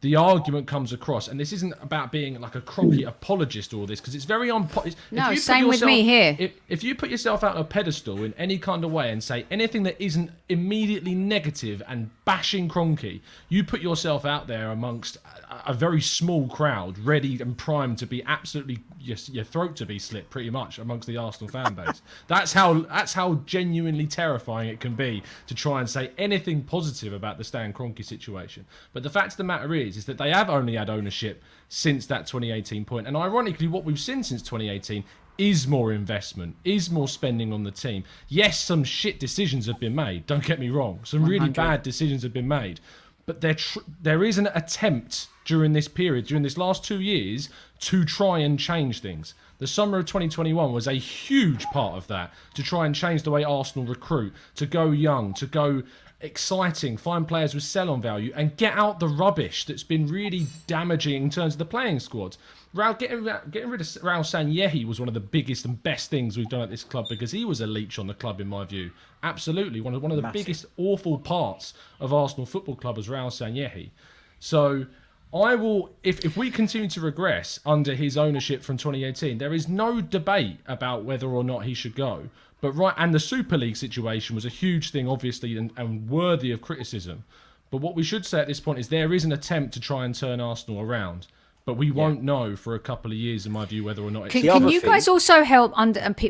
the argument comes across, and this isn't about being like a Kroenke apologist or all this, because it's very No, same with me here. If you put yourself out on a pedestal in any kind of way and say anything that isn't immediately negative and bashing Kroenke, you put yourself out there amongst a very small crowd, ready and primed to be absolutely your throat to be slit, pretty much, amongst the Arsenal fan base. That's how genuinely terrifying it can be to try and say anything positive about the Stan Kroenke situation. But the fact of the matter is that they have only had ownership since that 2018 point, and ironically, what we've seen since 2018 is more investment, is more spending on the team. Yes, some shit decisions have been made. Don't get me wrong, some really bad decisions have been made. But there is an attempt during this period, during this last 2 years, to try and change things. The summer of 2021 was a huge part of that, to try and change the way Arsenal recruit, to go young, to go exciting, find players with sell-on value, and get out the rubbish that's been really damaging in terms of the playing squad. Getting rid of Raul Sanyehi was one of the biggest and best things we've done at this club, because he was a leech on the club, in my view. Absolutely. One of the biggest awful parts of Arsenal Football Club was Raul Sanyehi. So I will, if we continue to regress under his ownership from 2018, there is no debate about whether or not he should go. And the Super League situation was a huge thing, obviously, and worthy of criticism. But what we should say at this point is there is an attempt to try and turn Arsenal around. But we won't know for a couple of years, in my view, whether or not it's... Can you guys also help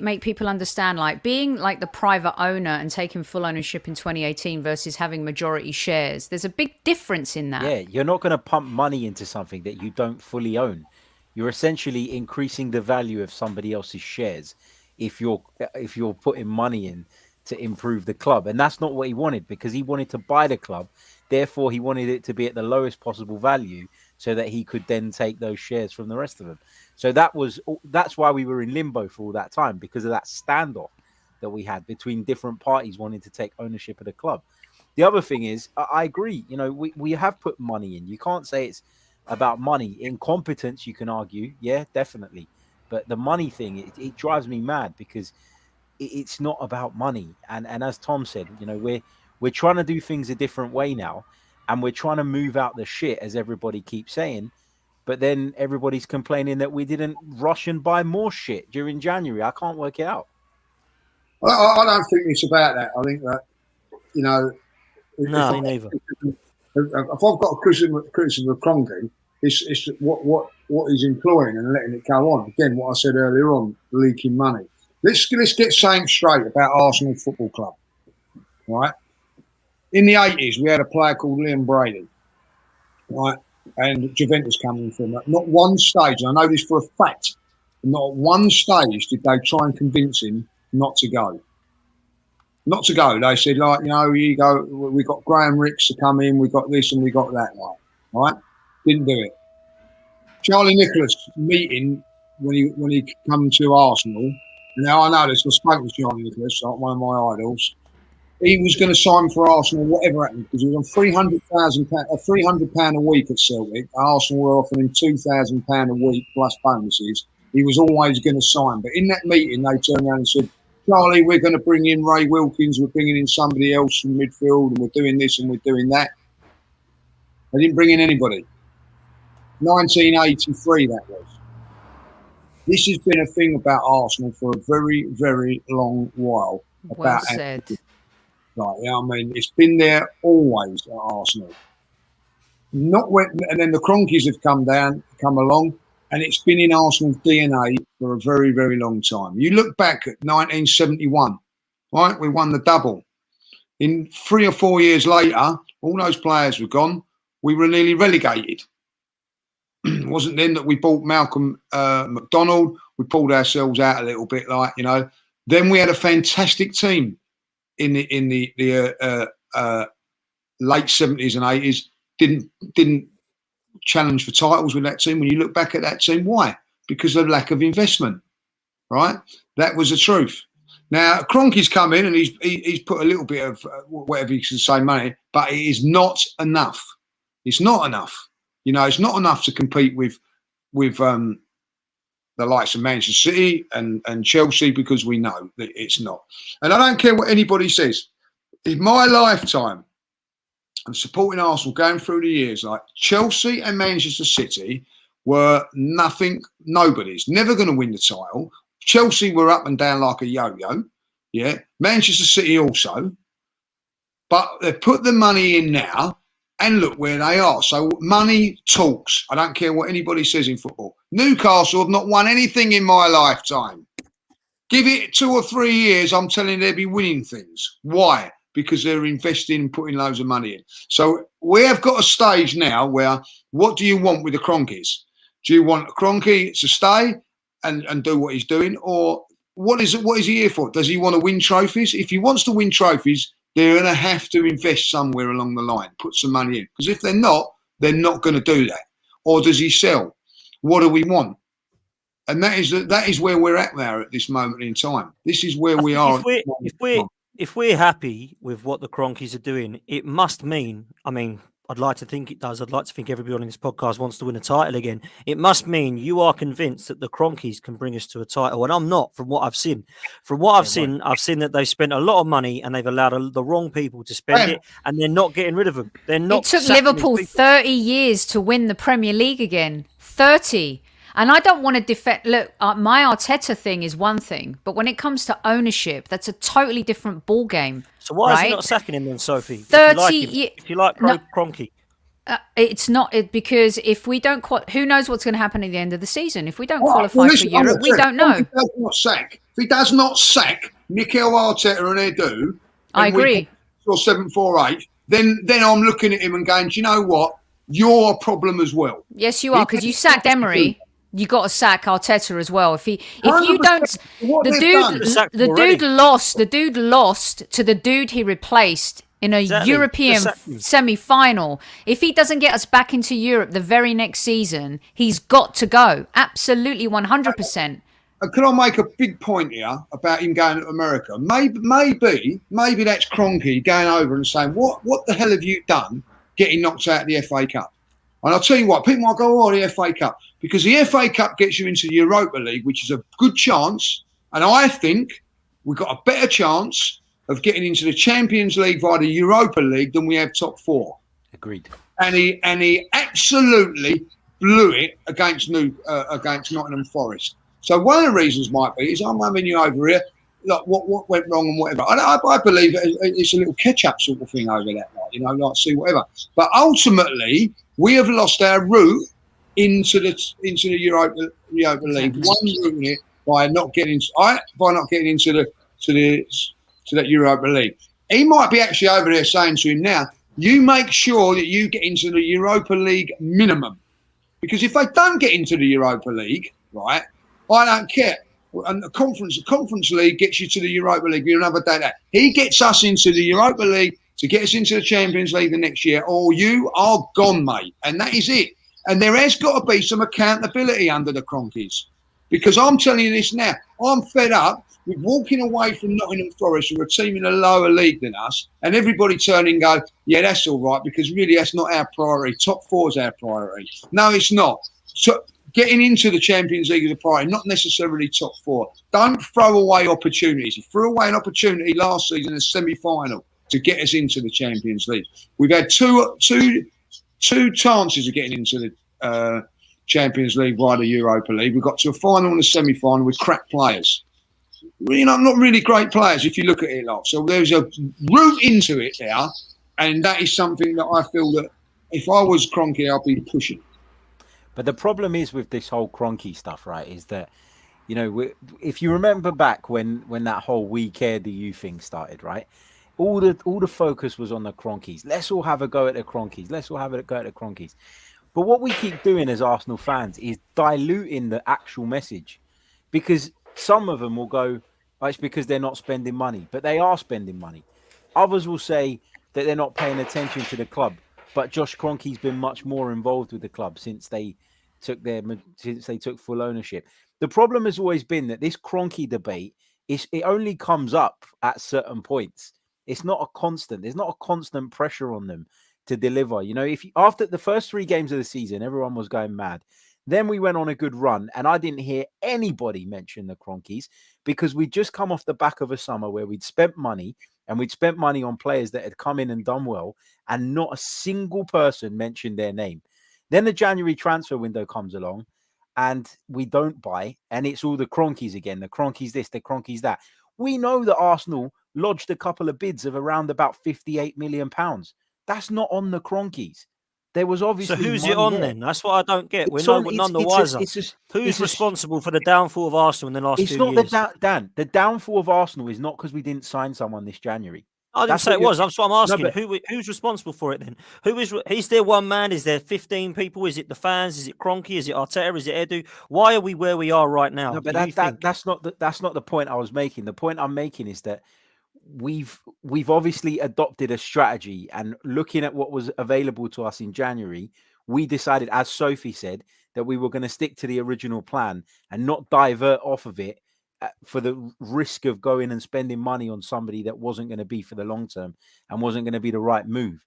make people understand, like, being like the private owner and taking full ownership in 2018 versus having majority shares? There's a big difference in that. Yeah, you're not going to pump money into something that you don't fully own. You're essentially increasing the value of somebody else's shares if you're putting money in to improve the club. And that's not what he wanted, because he wanted to buy the club. Therefore, he wanted it to be at the lowest possible value so that he could then take those shares from the rest of them. So that's why we were in limbo for all that time, because of that standoff that we had between different parties wanting to take ownership of the club. The other thing is, I agree, we have put money in. You can't say it's about money. Incompetence, you can argue, yeah, definitely. But the money thing, it drives me mad, because it's not about money. And as Tom said, we're trying to do things a different way now, and we're trying to move out the shit, as everybody keeps saying. But then everybody's complaining that we didn't rush and buy more shit during January. I can't work it out. I don't think it's about that. I think that, no, neither. If I've got a criticism of Kroenke, it's what he's employing and letting it go on. Again, what I said earlier on, leaking money. Let's get something straight about Arsenal Football Club, right? In the 80s, we had a player called Liam Brady, right? And Juventus coming from that. Not one stage, and I know this for a fact, not at one stage did they try and convince him not to go. Not to go. They said, like, you go, we got Graham Ricks to come in, we got this and we got that, right? Didn't do it. Charlie Nicholas meeting when he come to Arsenal. Now I know this, I spoke with Charlie Nicholas, like one of my idols. He was going to sign for Arsenal, whatever happened, because he was on £300 a week at Celtic. Arsenal were offering him £2,000 a week plus bonuses. He was always going to sign. But in that meeting, they turned around and said, Charlie, we're going to bring in Ray Wilkins, we're bringing in somebody else from midfield, and we're doing this and we're doing that. They didn't bring in anybody. 1983, that was. This has been a thing about Arsenal for a very, very long while. Well said. It's been there always at Arsenal. And then the Kroenkes have come along, and it's been in Arsenal's DNA for a very, very long time. You look back at 1971, right? We won the double. In 3 or 4 years later, all those players were gone. We were nearly relegated. It wasn't then that we bought Malcolm McDonald. We pulled ourselves out a little bit, Then we had a fantastic team in the late 70s and 80s. Didn't challenge for titles with that team. When you look back at that team, why? Because of lack of investment, right? That was the truth. Now, Kroenke's come in and he's put a little bit of whatever you can say money, but it is not enough. It's not enough. It's not enough to compete with the likes of Manchester City and Chelsea, because we know that it's not. And I don't care what anybody says. In my lifetime, I'm supporting Arsenal going through the years, like Chelsea and Manchester City were nobody's never going to win the title. Chelsea were up and down like a yo-yo. Yeah. Manchester City also. But they've put the money in now. And look where they are. So money talks. I don't care what anybody says in football. Newcastle have not won anything in my lifetime. Give it 2 or 3 years, I'm telling you, they'll be winning things. Why? Because they're investing and putting loads of money in. So we have got a stage now where, what do you want with the Kroenkes? Do you want Kroenke to stay and do what he's doing? Or what is he here for? Does he want to win trophies? If he wants to win trophies, they're going to have to invest somewhere along the line, put some money in. Because if they're not going to do that. Or does he sell? What do we want? And that is where we're at now at this moment in time. This is where we are. If we're happy with what the Kroenkes are doing, it must mean, I'd like to think it does. I'd like to think everybody on this podcast wants to win a title again. It must mean you are convinced that the Kroenkes can bring us to a title. And I'm not, from what I've seen. From what I've seen that they've spent a lot of money and they've allowed the wrong people to spend it, and they're not getting rid of them. They're not. It took Liverpool 30 years to win the Premier League again. 30. And I don't want to defend. Look, my Arteta thing is one thing, but when it comes to ownership, that's a totally different ball game. So why is he not sacking him then, Sophie? 30 if you like Kroenke. It's not because if we don't, who knows what's going to happen at the end of the season? If we don't qualify for Europe, we don't know. If he does not sack Mikel Arteta and Edu, I agree. Or 7, 4, 8, then I'm looking at him and going, do you know what? You're a problem as well. Yes, you are, because you sacked Emery. You got to sack Arteta as well. If you don't, the dude lost to the dude he replaced in a European semi-final. If he doesn't get us back into Europe the very next season, he's got to go. Absolutely, 100%. Can I make a big point here about him going to America? Maybe that's Kroenke going over and saying, what the hell have you done getting knocked out of the FA Cup? And I'll tell you what, people might go, oh, the FA Cup. Because the FA Cup gets you into the Europa League, which is a good chance. And I think we've got a better chance of getting into the Champions League via the Europa League than we have top 4. Agreed. And he absolutely blew it against Nottingham Forest. So one of the reasons might be is I'm having you over here, like what went wrong and whatever. I believe it's a little catch-up sort of thing over that, like see whatever. But ultimately, we have lost our route into the Europa League. One route in it by not getting into that Europa League. He might be actually over there saying to him now, you make sure that you get into the Europa League minimum. Because if they don't get into the Europa League, right, I don't care. And the conference league gets you to the Europa League. You'll never do that. He gets us into the Europa League to get us into the Champions League the next year, or you are gone, mate. And that is it. And there has got to be some accountability under the Kroenkes. Because I'm telling you this now, I'm fed up with walking away from Nottingham Forest, who are a team in a lower league than us, and everybody turning and go, yeah, that's all right, because really that's not our priority. Top 4 is our priority. No, it's not. So getting into the Champions League is a priority, not necessarily top 4. Don't throw away opportunities. You threw away an opportunity last season in a semi-final to get us into the Champions League. We've had two chances of getting into the Champions League via the Europa League. We got to a final and a semi-final with crap players. Not really great players if you look at it like. So there's a route into it there, and that is something that I feel that if I was Kroenke, I'd be pushing. But the problem is with this whole Kroenke stuff, right, is that, if you remember back when that whole "we care, do you" thing started, right? All the focus was on the Kroenkes. Let's all have a go at the Kroenkes. Let's all have a go at the Kroenkes. But what we keep doing as Arsenal fans is diluting the actual message, because some of them will go, oh, it's because they're not spending money, but they are spending money. Others will say that they're not paying attention to the club, but Josh Kroenke's been much more involved with the club since they took full ownership. The problem has always been that this Kroenke debate it only comes up at certain points. It's not a constant. There's not a constant pressure on them to deliver. If after the first 3 games of the season, everyone was going mad. Then we went on a good run, and I didn't hear anybody mention the Kroenkes because we'd just come off the back of a summer where we'd spent money, and we'd spent money on players that had come in and done well, and not a single person mentioned their name. Then the January transfer window comes along, and we don't buy, and it's all the Kroenkes again. The Kroenkes this, the Kroenkes that. We know that Arsenal lodged a couple of bids of around about £58 million. That's not on the Kroenkes. There was obviously. So who's it on there. then? That's what I don't get. We're none the wiser. Who's responsible for the downfall of Arsenal in the last 2 years? It's not Dan. The downfall of Arsenal is not because we didn't sign someone this January. I didn't say it was. That's what I'm asking. No, who's responsible for it then? Is there one man? Is there 15 people? Is it the fans? Is it Kroenke? Is it Arteta? Is it Edu? Why are we where we are right now? No, but that's not the point I was making. The point I'm making is that we've obviously adopted a strategy, and looking at what was available to us in January, we decided, as Sophie said, that we were going to stick to the original plan and not divert off of it for the risk of going and spending money on somebody that wasn't going to be for the long term and wasn't going to be the right move.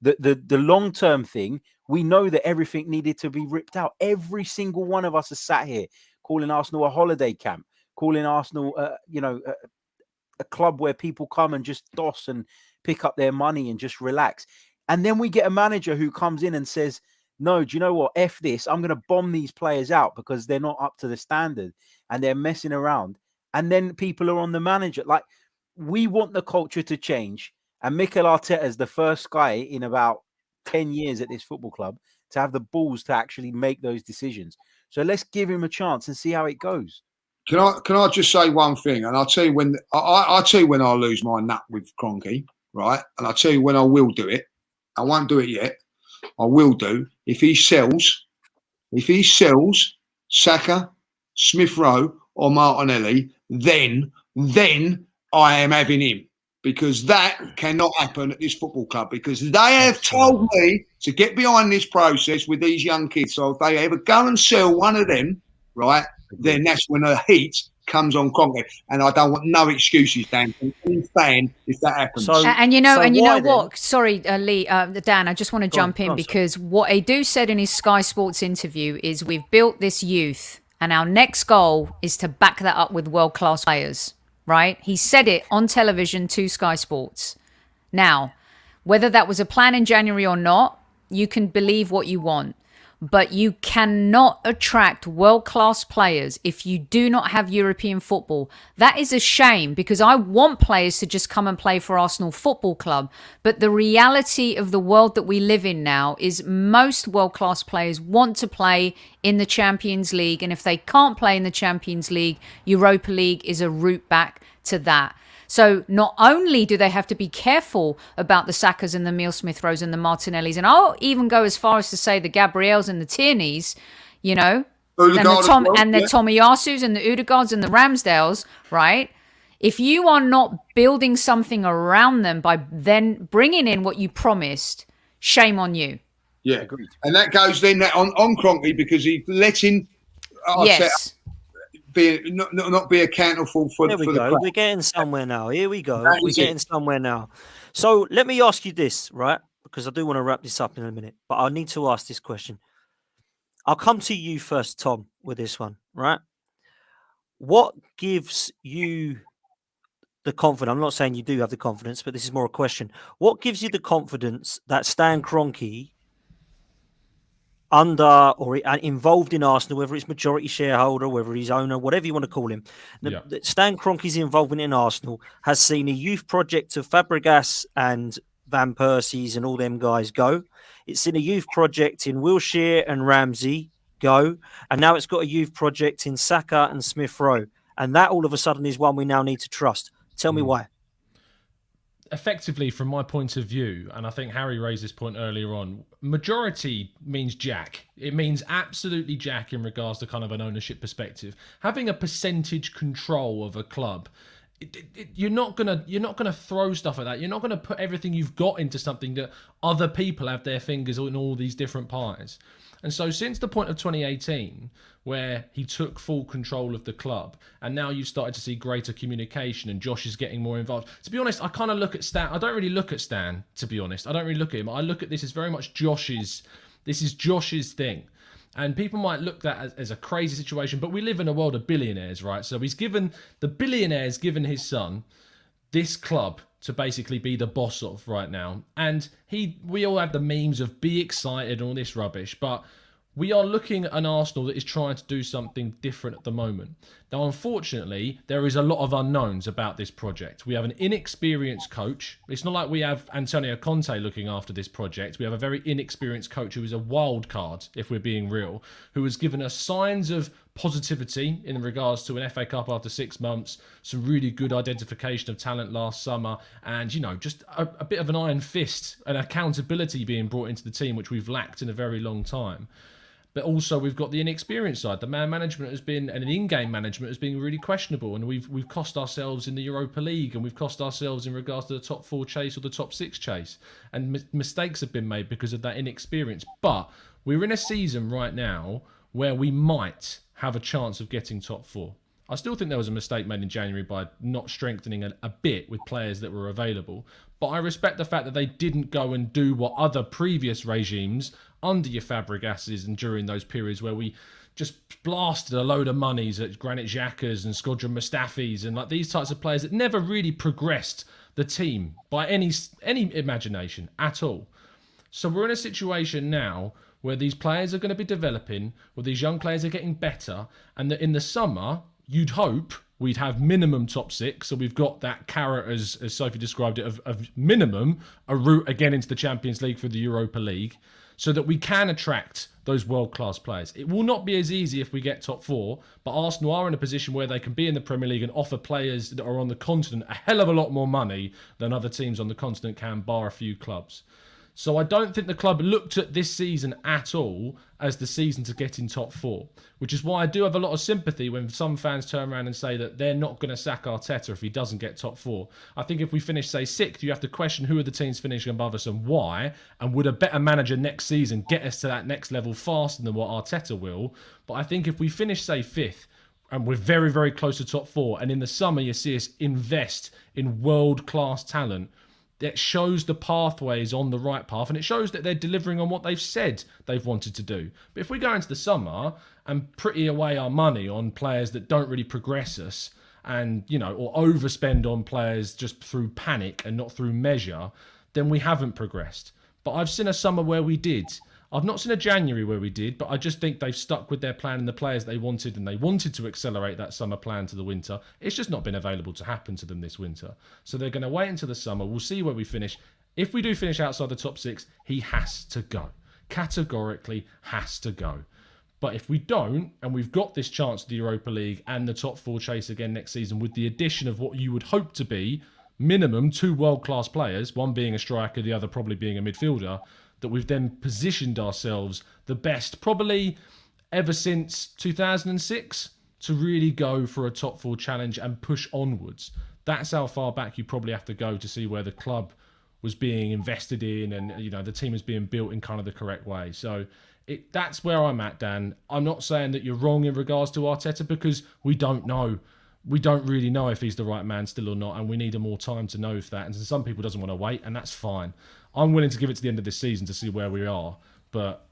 The long term thing, we know that everything needed to be ripped out. Every single one of us has sat here calling Arsenal a holiday camp, calling Arsenal a club where people come and just doss and pick up their money and just relax. And then we get a manager who comes in and says, no, do you know what? F this. I'm going to bomb these players out because they're not up to the standard and they're messing around. And then people are on the manager. Like, we want the culture to change. And Mikel Arteta is the first guy in about 10 years at this football club to have the balls to actually make those decisions. So let's give him a chance and see how it goes. Can I just say one thing? And I'll tell you when I'll tell you when I lose my nut with Kroenke, right? And I'll tell you when I will do it. I won't do it yet. I will do if he sells Saka, Smith Rowe, or Martinelli. Then I am having him, because that cannot happen at this football club, because they have told me to get behind this process with these young kids. So if they ever go and sell one of them, right, then that's when the heat comes on Kroenke, and I don't want no excuses, Dan, from any fan if that happens. And you know what? Sorry, Lee, Dan, I just want to jump in because what Edu said in his Sky Sports interview is we've built this youth, and our next goal is to back that up with world-class players. Right? He said it on television to Sky Sports. Now, whether that was a plan in January or not, you can believe what you want. But you cannot attract world-class players if you do not have European football. That is a shame, because I want players to just come and play for Arsenal Football Club. But the reality of the world that we live in now is most world-class players want to play in the Champions League. And if they can't play in the Champions League, Europa League is a route back to that. So not only do they have to be careful about the Sakas and the Emile Smith-Rowes and the Martinellis, and I'll even go as far as to say the Gabriels and the Tierneys, you know, and the Tomiyasus and the Udegaards and the Ramsdales, right? If you are not building something around them by then bringing in what you promised, shame on you. Yeah, agreed. And that goes then on Kroenke, because he's letting yes. Not be accountable for There we for go. the We're getting somewhere now. Here we go. We're getting somewhere now. So let me ask you this, right? Because I do want to wrap this up in a minute, but I need to ask this question. I'll come to you first, Tom, with this one, right? What gives you the confidence? I'm not saying you do have the confidence, but this is more a question. What gives you the confidence that Stan Kroenke, under or involved in Arsenal, whether it's majority shareholder, whether he's owner, whatever you want to call him, Stan Kroenke's involvement in Arsenal has seen a youth project of Fabregas and Van Persie's and all them guys go. It's seen a youth project in Wilshere and Ramsey go, and now it's got a youth project in Saka and Smith Rowe, and that all of a sudden is one we now need to trust. Tell me why. Effectively, from my point of view, and I think Harry raised this point earlier on, majority means Jack. It means absolutely Jack in regards to kind of an ownership perspective. Having a percentage control of a club, you're not gonna throw stuff like that. You're not gonna put everything you've got into something that other people have their fingers in all these different pies. And so since the point of 2018, where he took full control of the club, and now you've started to see greater communication and Josh is getting more involved. To be honest, I kind of look at Stan. I don't really look at Stan, to be honest. I don't really look at him. I look at this as very much Josh's. This is Josh's thing. And people might look at that as a crazy situation, but we live in a world of billionaires, right? So the billionaire's given his son this club to basically be the boss of right now. And we all have the memes of be excited and all this rubbish, but we are looking at an Arsenal that is trying to do something different at the moment. Now, unfortunately, there is a lot of unknowns about this project. We have an inexperienced coach. It's not like we have Antonio Conte looking after this project. We have a very inexperienced coach who is a wild card, if we're being real, who has given us signs of positivity in regards to an FA Cup after 6 months, some really good identification of talent last summer, and, you know, just a bit of an iron fist and accountability being brought into the team, which we've lacked in a very long time. But also we've got the inexperienced side. The man management has been, and the in-game management has been really questionable. And we've cost ourselves in the Europa League, and we've cost ourselves in regards to the top 4 chase or the top 6 chase. And mistakes have been made because of that inexperience. But we're in a season right now where we might have a chance of getting top 4. I still think there was a mistake made in January by not strengthening a bit with players that were available. But I respect the fact that they didn't go and do what other previous regimes under your Fabregases and during those periods where we just blasted a load of monies at Granit Xhakas and Skodran Mustafis and like these types of players that never really progressed the team by any imagination at all. So we're in a situation now where these players are going to be developing, where these young players are getting better, and that in the summer you'd hope we'd have minimum top 6. So we've got that carrot, as Sophie described it, of minimum a route again into the Champions League for the Europa League, so that we can attract those world-class players. It will not be as easy if we get top 4, but Arsenal are in a position where they can be in the Premier League and offer players that are on the continent a hell of a lot more money than other teams on the continent can, bar a few clubs. So I don't think the club looked at this season at all as the season to get in top 4, which is why I do have a lot of sympathy when some fans turn around and say that they're not going to sack Arteta if he doesn't get top 4. I think if we finish, say, 6th, you have to question who are the teams finishing above us and why, and would a better manager next season get us to that next level faster than what Arteta will. But I think if we finish, say, 5th, and we're very, very close to top 4, and in the summer you see us invest in world-class talent, that shows the pathways on the right path, and it shows that they're delivering on what they've said they've wanted to do. But if we go into the summer and pretty away our money on players that don't really progress us, and or overspend on players just through panic and not through measure, then we haven't progressed. But I've seen a summer where we did. I've not seen a January where we did, but I just think they've stuck with their plan and the players they wanted, and they wanted to accelerate that summer plan to the winter. It's just not been available to happen to them this winter. So they're going to wait until the summer. We'll see where we finish. If we do finish outside the top 6, he has to go. Categorically has to go. But if we don't, and we've got this chance at the Europa League and the top 4 chase again next season with the addition of what you would hope to be minimum 2 world-class players, one being a striker, the other probably being a midfielder, that we've then positioned ourselves the best probably ever since 2006 to really go for a top 4 challenge and push onwards. That's how far back you probably have to go to see where the club was being invested in, and the team is being built in kind of the correct way. So that's where I'm at, Dan. I'm not saying that you're wrong in regards to Arteta, because we don't know. We don't really know if he's the right man still or not, and we need more time to know if that. And some people doesn't want to wait, and that's fine. I'm willing to give it to the end of this season to see where we are, but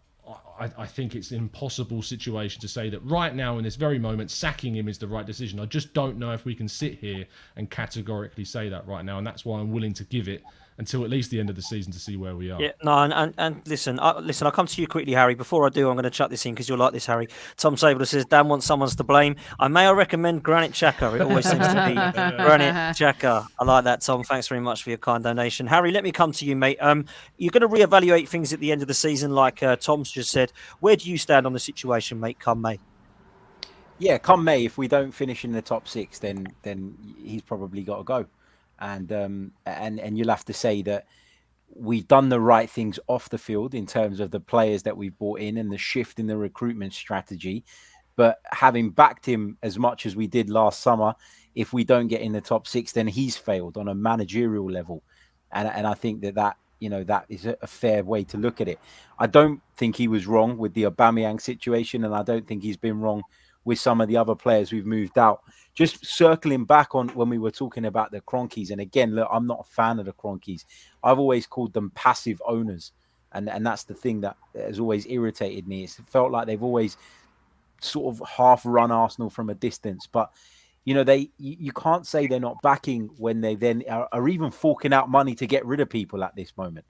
I think it's an impossible situation to say that right now in this very moment sacking him is the right decision. I just don't know if we can sit here and categorically say that right now, and that's why I'm willing to give it until at least the end of the season to see where we are. Yeah, no, and listen, I'll come to you quickly, Harry. Before I do, I'm going to chuck this in because you'll like this, Harry. Tom Sabler says, Dan wants someone's to blame. May I recommend Granit Xhaka? It always seems to be Granit Xhaka. I like that, Tom. Thanks very much for your kind donation. Harry, let me come to you, mate. You're going to reevaluate things at the end of the season, like Tom's just said. Where do you stand on the situation, mate, come May? Yeah, come May, if we don't finish in the top 6, then he's probably got to go. And you'll have to say that we've done the right things off the field in terms of the players that we've brought in and the shift in the recruitment strategy. But having backed him as much as we did last summer, if we don't get in the top 6, then he's failed on a managerial level. And I think that is a fair way to look at it. I don't think he was wrong with the Aubameyang situation, and I don't think he's been wrong with some of the other players we've moved out. Just circling back on when we were talking about the Kroenkes, and again, look, I'm not a fan of the Kroenkes. I've always called them passive owners, and that's the thing that has always irritated me. It's felt like they've always sort of half run Arsenal from a distance, but you can't say they're not backing when they then are even forking out money to get rid of people at this moment.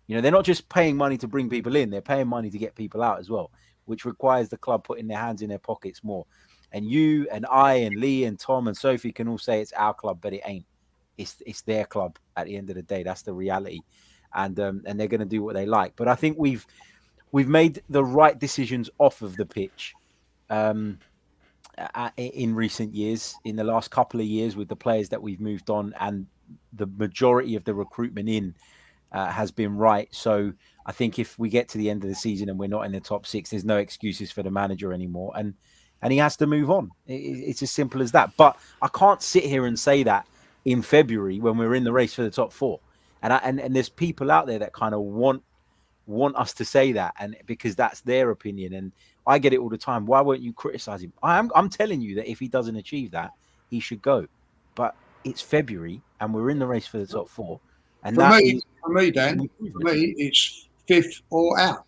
They're not just paying money to bring people in, they're paying money to get people out as well, which requires the club putting their hands in their pockets more. And you and I and Lee and Tom and Sophie can all say it's our club, but it ain't. It's their club at the end of the day. That's the reality. And they're going to do what they like. But I think we've made the right decisions off of the pitch in recent years, in the last couple of years, with the players that we've moved on, and the majority of the recruitment in has been right. So I think if we get to the end of the season and we're not in the top 6, there's no excuses for the manager anymore. And he has to move on. It's as simple as that. But I can't sit here and say that in February when we're in the race for the top 4. And there's people out there that kind of want us to say that, and because that's their opinion. And I get it all the time. Why won't you criticize him? I'm telling you that if he doesn't achieve that, he should go. But it's February and we're in the race for the top 4. And for me, Dan, it's 5th or out.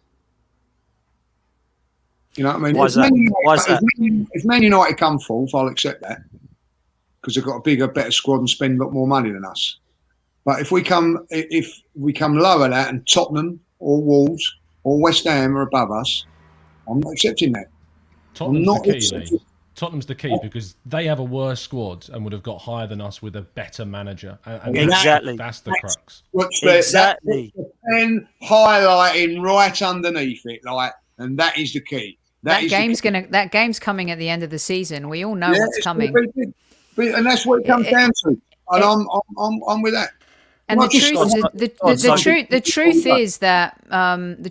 You know what I mean? Why is that? If Man United come 4th, I'll accept that, because they've got a bigger, better squad and spend a lot more money than us. But if we come lower than that, and Tottenham or Wolves or West Ham are above us, I'm not accepting that. Tottenham's the key, Lee. Tottenham's the key because they have a worse squad and would have got higher than us with a better manager. And exactly. That's the crux. Exactly. That's the pen highlighting right underneath it, and that is the key. That game's coming at the end of the season. We all know what's coming. And that's what it comes down to. And I'm with that. And the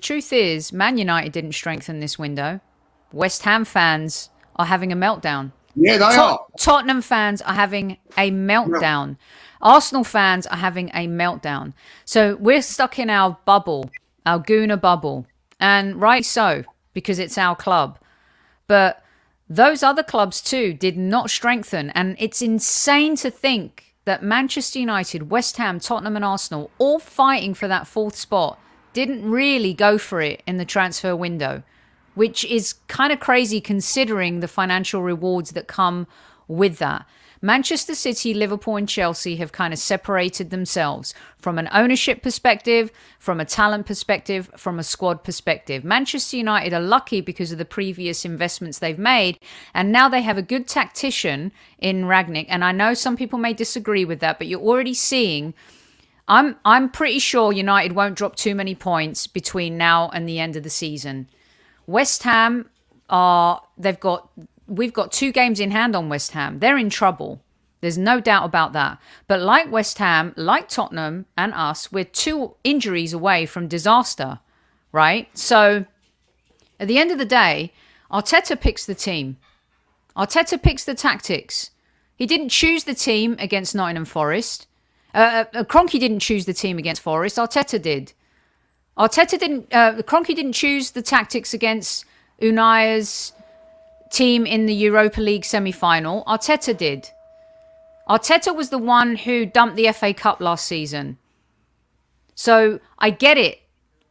truth is, Man United didn't strengthen this window. West Ham fans are having a meltdown. Yeah, they are. Tottenham fans are having a meltdown. Arsenal fans are having a meltdown. So we're stuck in our bubble, our Gooner bubble, and right so, because it's our club. But those other clubs too did not strengthen, and it's insane to think that Manchester United, West Ham, Tottenham and Arsenal, all fighting for that fourth spot, didn't really go for it in the transfer window, which is kind of crazy considering the financial rewards that come with that. Manchester City, Liverpool and Chelsea have kind of separated themselves from an ownership perspective, from a talent perspective, from a squad perspective. Manchester United are lucky because of the previous investments they've made, and now they have a good tactician in Rangnick. And I know some people may disagree with that, but you're already seeing, I'm pretty sure United won't drop too many points between now and the end of the season. West Ham we've got 2 games in hand on West Ham. They're in trouble. There's no doubt about that. But like West Ham, like Tottenham and us, we're 2 injuries away from disaster, right? So at the end of the day, Arteta picks the team. Arteta picks the tactics. He didn't choose the team against Nottingham Forest. Kroenke didn't choose the team against Forest. Arteta did. Kroenke didn't choose the tactics against Unai's team in the Europa League semi-final. Arteta did. Arteta was the one who dumped the FA Cup last season. So I get it.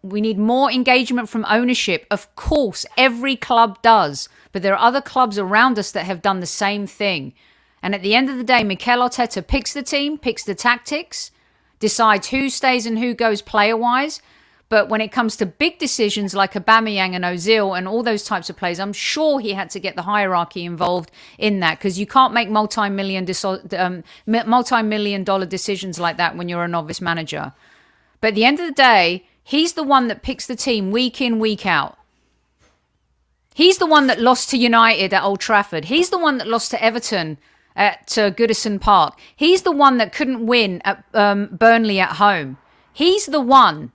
We need more engagement from ownership. Of course, every club does. But there are other clubs around us that have done the same thing. And at the end of the day, Mikel Arteta picks the team, picks the tactics, decides who stays and who goes player-wise. But when it comes to big decisions like Aubameyang and Ozil and all those types of players, I'm sure he had to get the hierarchy involved in that, because you can't make multi-million dollar decisions like that when you're a novice manager. But at the end of the day, he's the one that picks the team week in, week out. He's the one that lost to United at Old Trafford. He's the one that lost to Everton at Goodison Park. He's the one that couldn't win at Burnley at home. He's the one.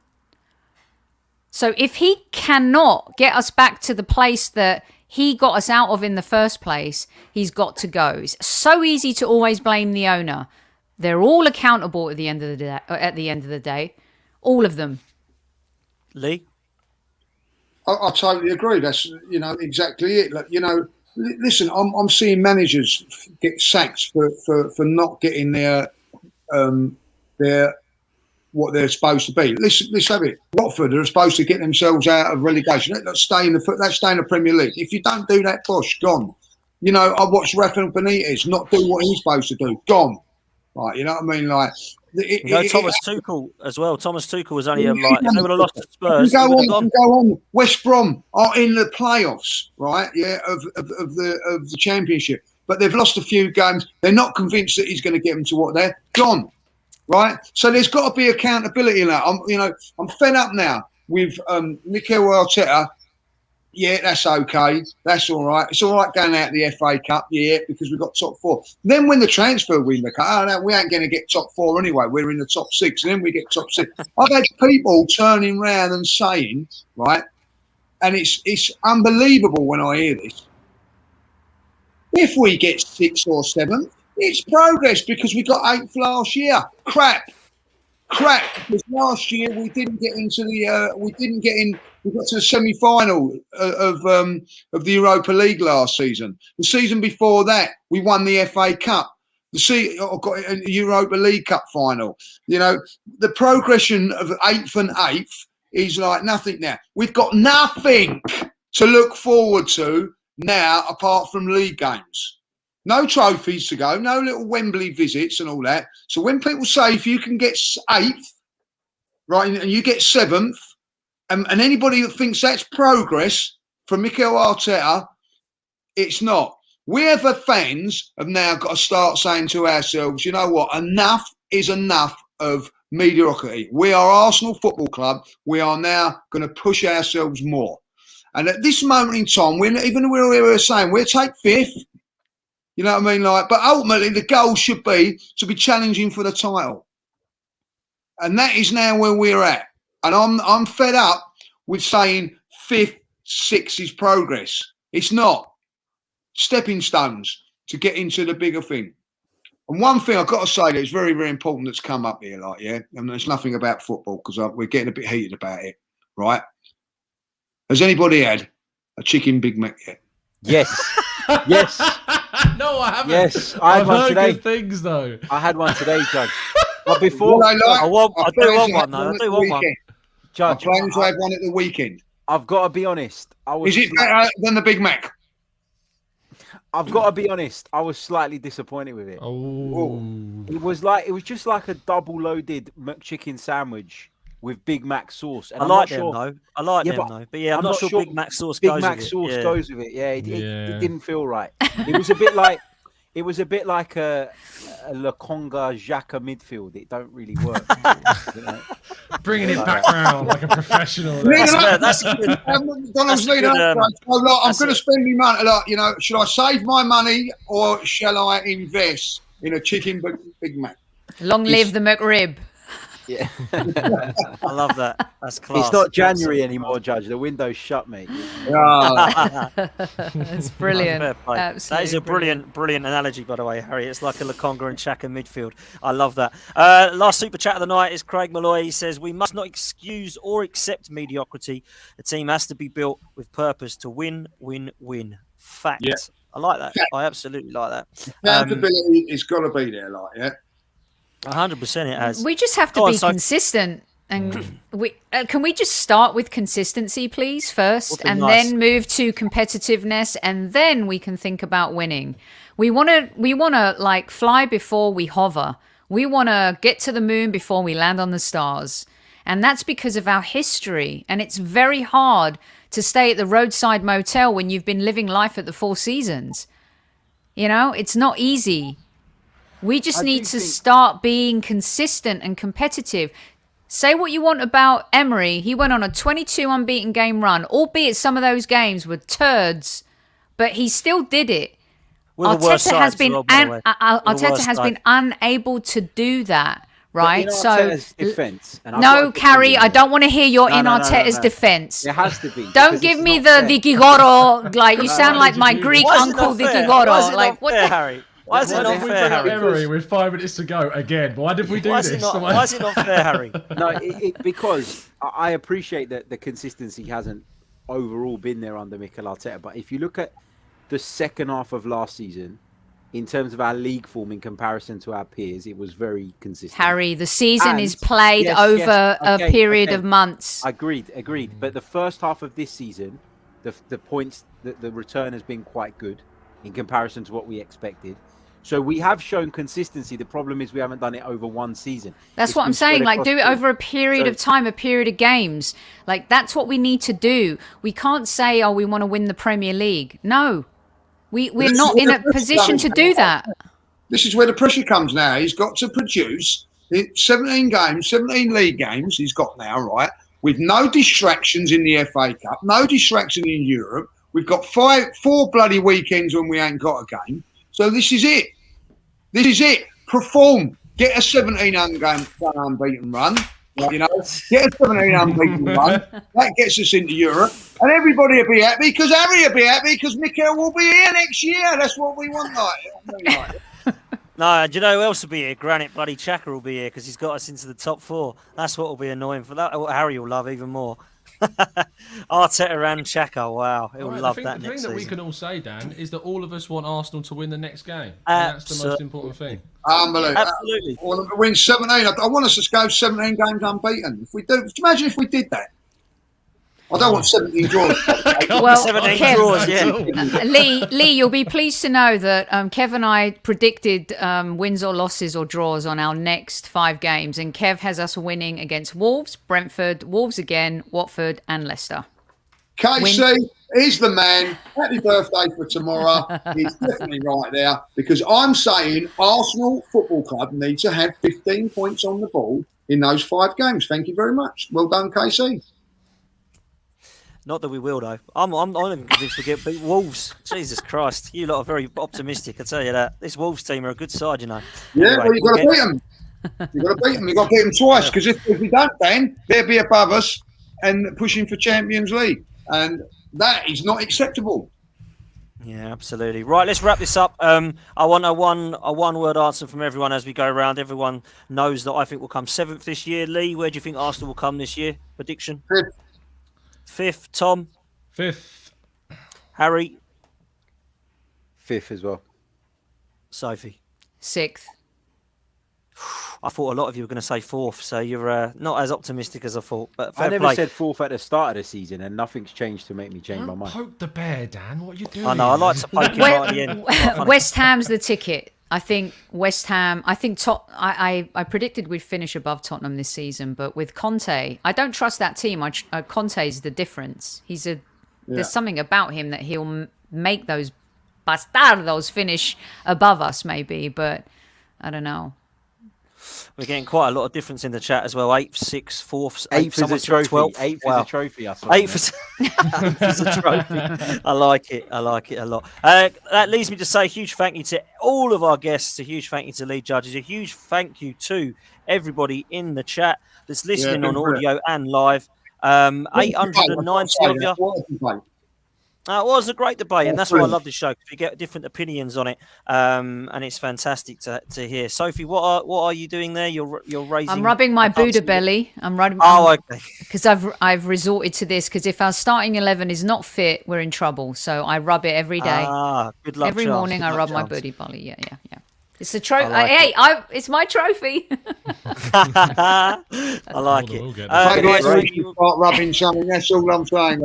So if he cannot get us back to the place that he got us out of in the first place, he's got to go. It's so easy to always blame the owner. They're all accountable at the end of the day. All of them. Lee? I totally agree. That's exactly it. Like, listen, I'm seeing managers get sacked for not getting their what they're supposed to be. Let's have it. Watford are supposed to get themselves out of relegation. Let's stay in the Premier League. If you don't do that, Bosch, gone. I watched Rafael Benitez not do what he's supposed to do. Gone. Right, you know what I mean? Like, Thomas Tuchel as well. Thomas Tuchel was only if they would have lost to Spurs. Go on. West Brom are in the playoffs, right? Yeah, of the Championship, but they've lost a few games. They're not convinced that he's going to get them to what they're gone. Right, so there's got to be accountability in that. I'm fed up now with Mikel Arteta. Yeah, that's okay. That's all right. It's all right going out the FA Cup, yeah, because we've got top 4. Then when the transfer window comes, we ain't going to get top 4 anyway. We're in the top 6, and then we get top 6. I've had people turning round and saying, right, and it's unbelievable when I hear this. If we get 6th or 7th, it's progress because we got 8th last year. Crap. Because last year we didn't get into the. We got to the semi-final of the Europa League last season. The season before that, we won the FA Cup. Got a Europa League Cup final. The progression of 8th and 8th is like nothing now. We've got nothing to look forward to now apart from league games. No trophies to go, no little Wembley visits and all that. So when people say if you can get 8th, right, and you get 7th, and anybody that thinks that's progress from Mikel Arteta, it's not. We, the fans, have now got to start saying to ourselves, you know what? Enough is enough of mediocrity. We are Arsenal Football Club. We are now going to push ourselves more. And at this moment in time, we're saying we'll take 5th. You know what I mean? But ultimately, the goal should be to be challenging for the title. And that is now where we're at. And I'm fed up with saying 5th, 6th is progress. It's not. Stepping stones to get into the bigger thing. And one thing I've got to say that's very, very important that's come up here, and there's nothing about football because we're getting a bit heated about it, right? Has anybody had a chicken Big Mac yet? Yes. Yes. No, I haven't. Yes, I had one today. Good things though. I had one today, Judge. But before I do want one though. I do want one. Judge, I'm planning to have one at the weekend. I've got to be honest. Is it better than the Big Mac? I've got to be honest. I was slightly disappointed with it. Oh, it was just like a double-loaded McChicken sandwich with Big Mac sauce. And I like them though. I like them though. But yeah, I'm not sure Big Mac sauce goes with it. Big Mac sauce goes with it. Yeah, it didn't feel right. It was a bit like a Lokonga Xhaka midfield. It don't really work. You know? Bringing it back round like a professional. That's good. I'm going to spend my money. Should I save my money or shall I invest in a chicken Big Mac? Long live the McRib. Yeah. I love that. That's class. It's not January anymore, Judge. The window's shut, mate. It's brilliant. Absolutely that is a brilliant analogy, by the way, Harry. It's like a Lokonga and Xhaka midfield. I love that. Last super chat of the night is Craig Malloy. He says, we must not excuse or accept mediocrity. The team has to be built with purpose to win, win, win. Fact. Yeah. I like that. I absolutely like that. Accountability has got to be there, 100% it has. We just have to be consistent. And can we just start with consistency, please, first, and then move to competitiveness, and then we can think about winning. We want to like fly before we hover. We want to get to the moon before we land on the stars. And that's because of our history. And it's very hard to stay at the roadside motel when you've been living life at the Four Seasons. You know, it's not easy. We just need to start being consistent and competitive. Say what you want about Emery. He went on a 22 unbeaten game run, albeit some of those games were turds, but he still did it. Arteta has been unable to do that, right? So defense, Carrie, I don't want to hear your Arteta's defense. It has to be. Don't give me the Vicky Goro. Like you sound like my Greek uncle Vicky Goro. Like what, Harry? Why is it not fair, Harry? Emery with 5 minutes to go again. Why did we do this? Why is it not fair, Harry? No, because I appreciate that the consistency hasn't overall been there under Mikel Arteta. But if you look at the second half of last season, in terms of our league form in comparison to our peers, it was very consistent. Harry, the season is played over a period of months. Agreed. But the first half of this season, the points, the return has been quite good in comparison to what we expected. So we have shown consistency. The problem is we haven't done it over one season. That's what I'm saying. Like, do it over a period of time, a period of games. Like, that's what we need to do. We can't say, we want to win the Premier League. No, we're not in a position to do that. This is where the pressure comes now. He's got to produce 17 games, 17 league games he's got now, right? With no distractions in the FA Cup, no distraction in Europe. We've got 4 bloody weekends when we ain't got a game. So this is it. Perform. Get a 17 unbeaten run. Get a 17 unbeaten run. That gets us into Europe. And everybody will be happy because Harry will be happy because Mikel will be here next year. That's what we want. No, do you know who else will be here? Granite bloody Xhaka will be here because he's got us into the top 4. That's what will be annoying for that. What Harry will love even more. Arteta and Xhaka, wow, he'll love that next season. The thing that we can all say, Dan, is that all of us want Arsenal to win the next game. That's the most important thing. Unbelievable. Absolutely. I want to win 17. I want us to go 17 games unbeaten. If we do, imagine if we did that. I don't want 17 draws. Well, 17 draws, yeah. Lee, you'll be pleased to know that Kev and I predicted wins or losses or draws on our next 5 games, and Kev has us winning against Wolves, Brentford, Wolves again, Watford, and Leicester. KC is the man. Happy birthday for tomorrow. He's definitely right there because I'm saying Arsenal Football Club need to have 15 points on the board in those 5 games. Thank you very much. Well done, KC. Not that we will, though. I'm even convinced we'll get beat Wolves. Jesus Christ. You lot are very optimistic, I tell you that. This Wolves team are a good side, you know. Yeah, anyway, well, you've got to beat them. You've got to beat them. You've got to beat them twice because if we don't, then they'll be above us and pushing for Champions League. And that is not acceptable. Yeah, absolutely. Right, let's wrap this up. I want a one-word answer from everyone as we go around. Everyone knows that I think we'll come 7th this year. Lee, where do you think Arsenal will come this year? Prediction? 5th. Tom? 5th. Harry? 5th as well. Sophie? 6th. I thought a lot of you were going to say 4th, so you're not as optimistic as I thought. But I never said 4th at the start of the season, and nothing's changed to make me change my mind. Poke the bear, Dan. What are you doing? I know. I like to poke him right at the end. West Ham's the ticket. I think West Ham. I think I predicted we'd finish above Tottenham this season, but with Conte, I don't trust that team. Conte's the difference. There's something about him that he'll make those bastardos finish above us, maybe. But I don't know. We're getting quite a lot of difference in the chat as well. 8th, 6th, 4th, 8th is a trophy. 12th. 8th Wow. is a trophy. 8th is a trophy. I like it a lot. That leads me to say a huge thank you to all of our guests. A huge thank you to lead judges. A huge thank you to everybody in the chat that's listening on audio and live. 890 of you. It was a great debate, and that's why I love this show, because we get different opinions on it, and it's fantastic to hear. Sophie, what are you doing there? You're raising. I'm rubbing my Buddha belly. I'm rubbing. Oh, okay. Because I've resorted to this, because if our starting 11 is not fit, we're in trouble. So I rub it every day. Good luck. Every morning I rub my Buddha belly. Yeah. It's a trophy. It's my trophy. I like it. Guys, you start rubbing something. That's all I'm saying.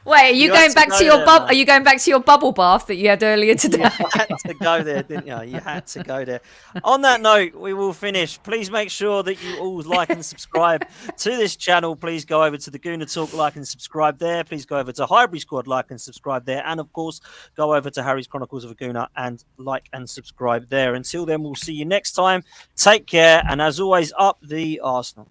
Wait, are you going back to your bubble? Are you going back to your bubble bath that you had earlier today? You had to go there, didn't you? You had to go there. On that note, we will finish. Please make sure that you all like and subscribe to this channel. Please go over to the Gooner Talk, like and subscribe there. Please go over to Highbury Squad, like and subscribe there. And of course, go over to Harry's Chronicles of a Gooner and like and subscribe there. Until then, we'll see you next time. Take care. And as always, up the Arsenal.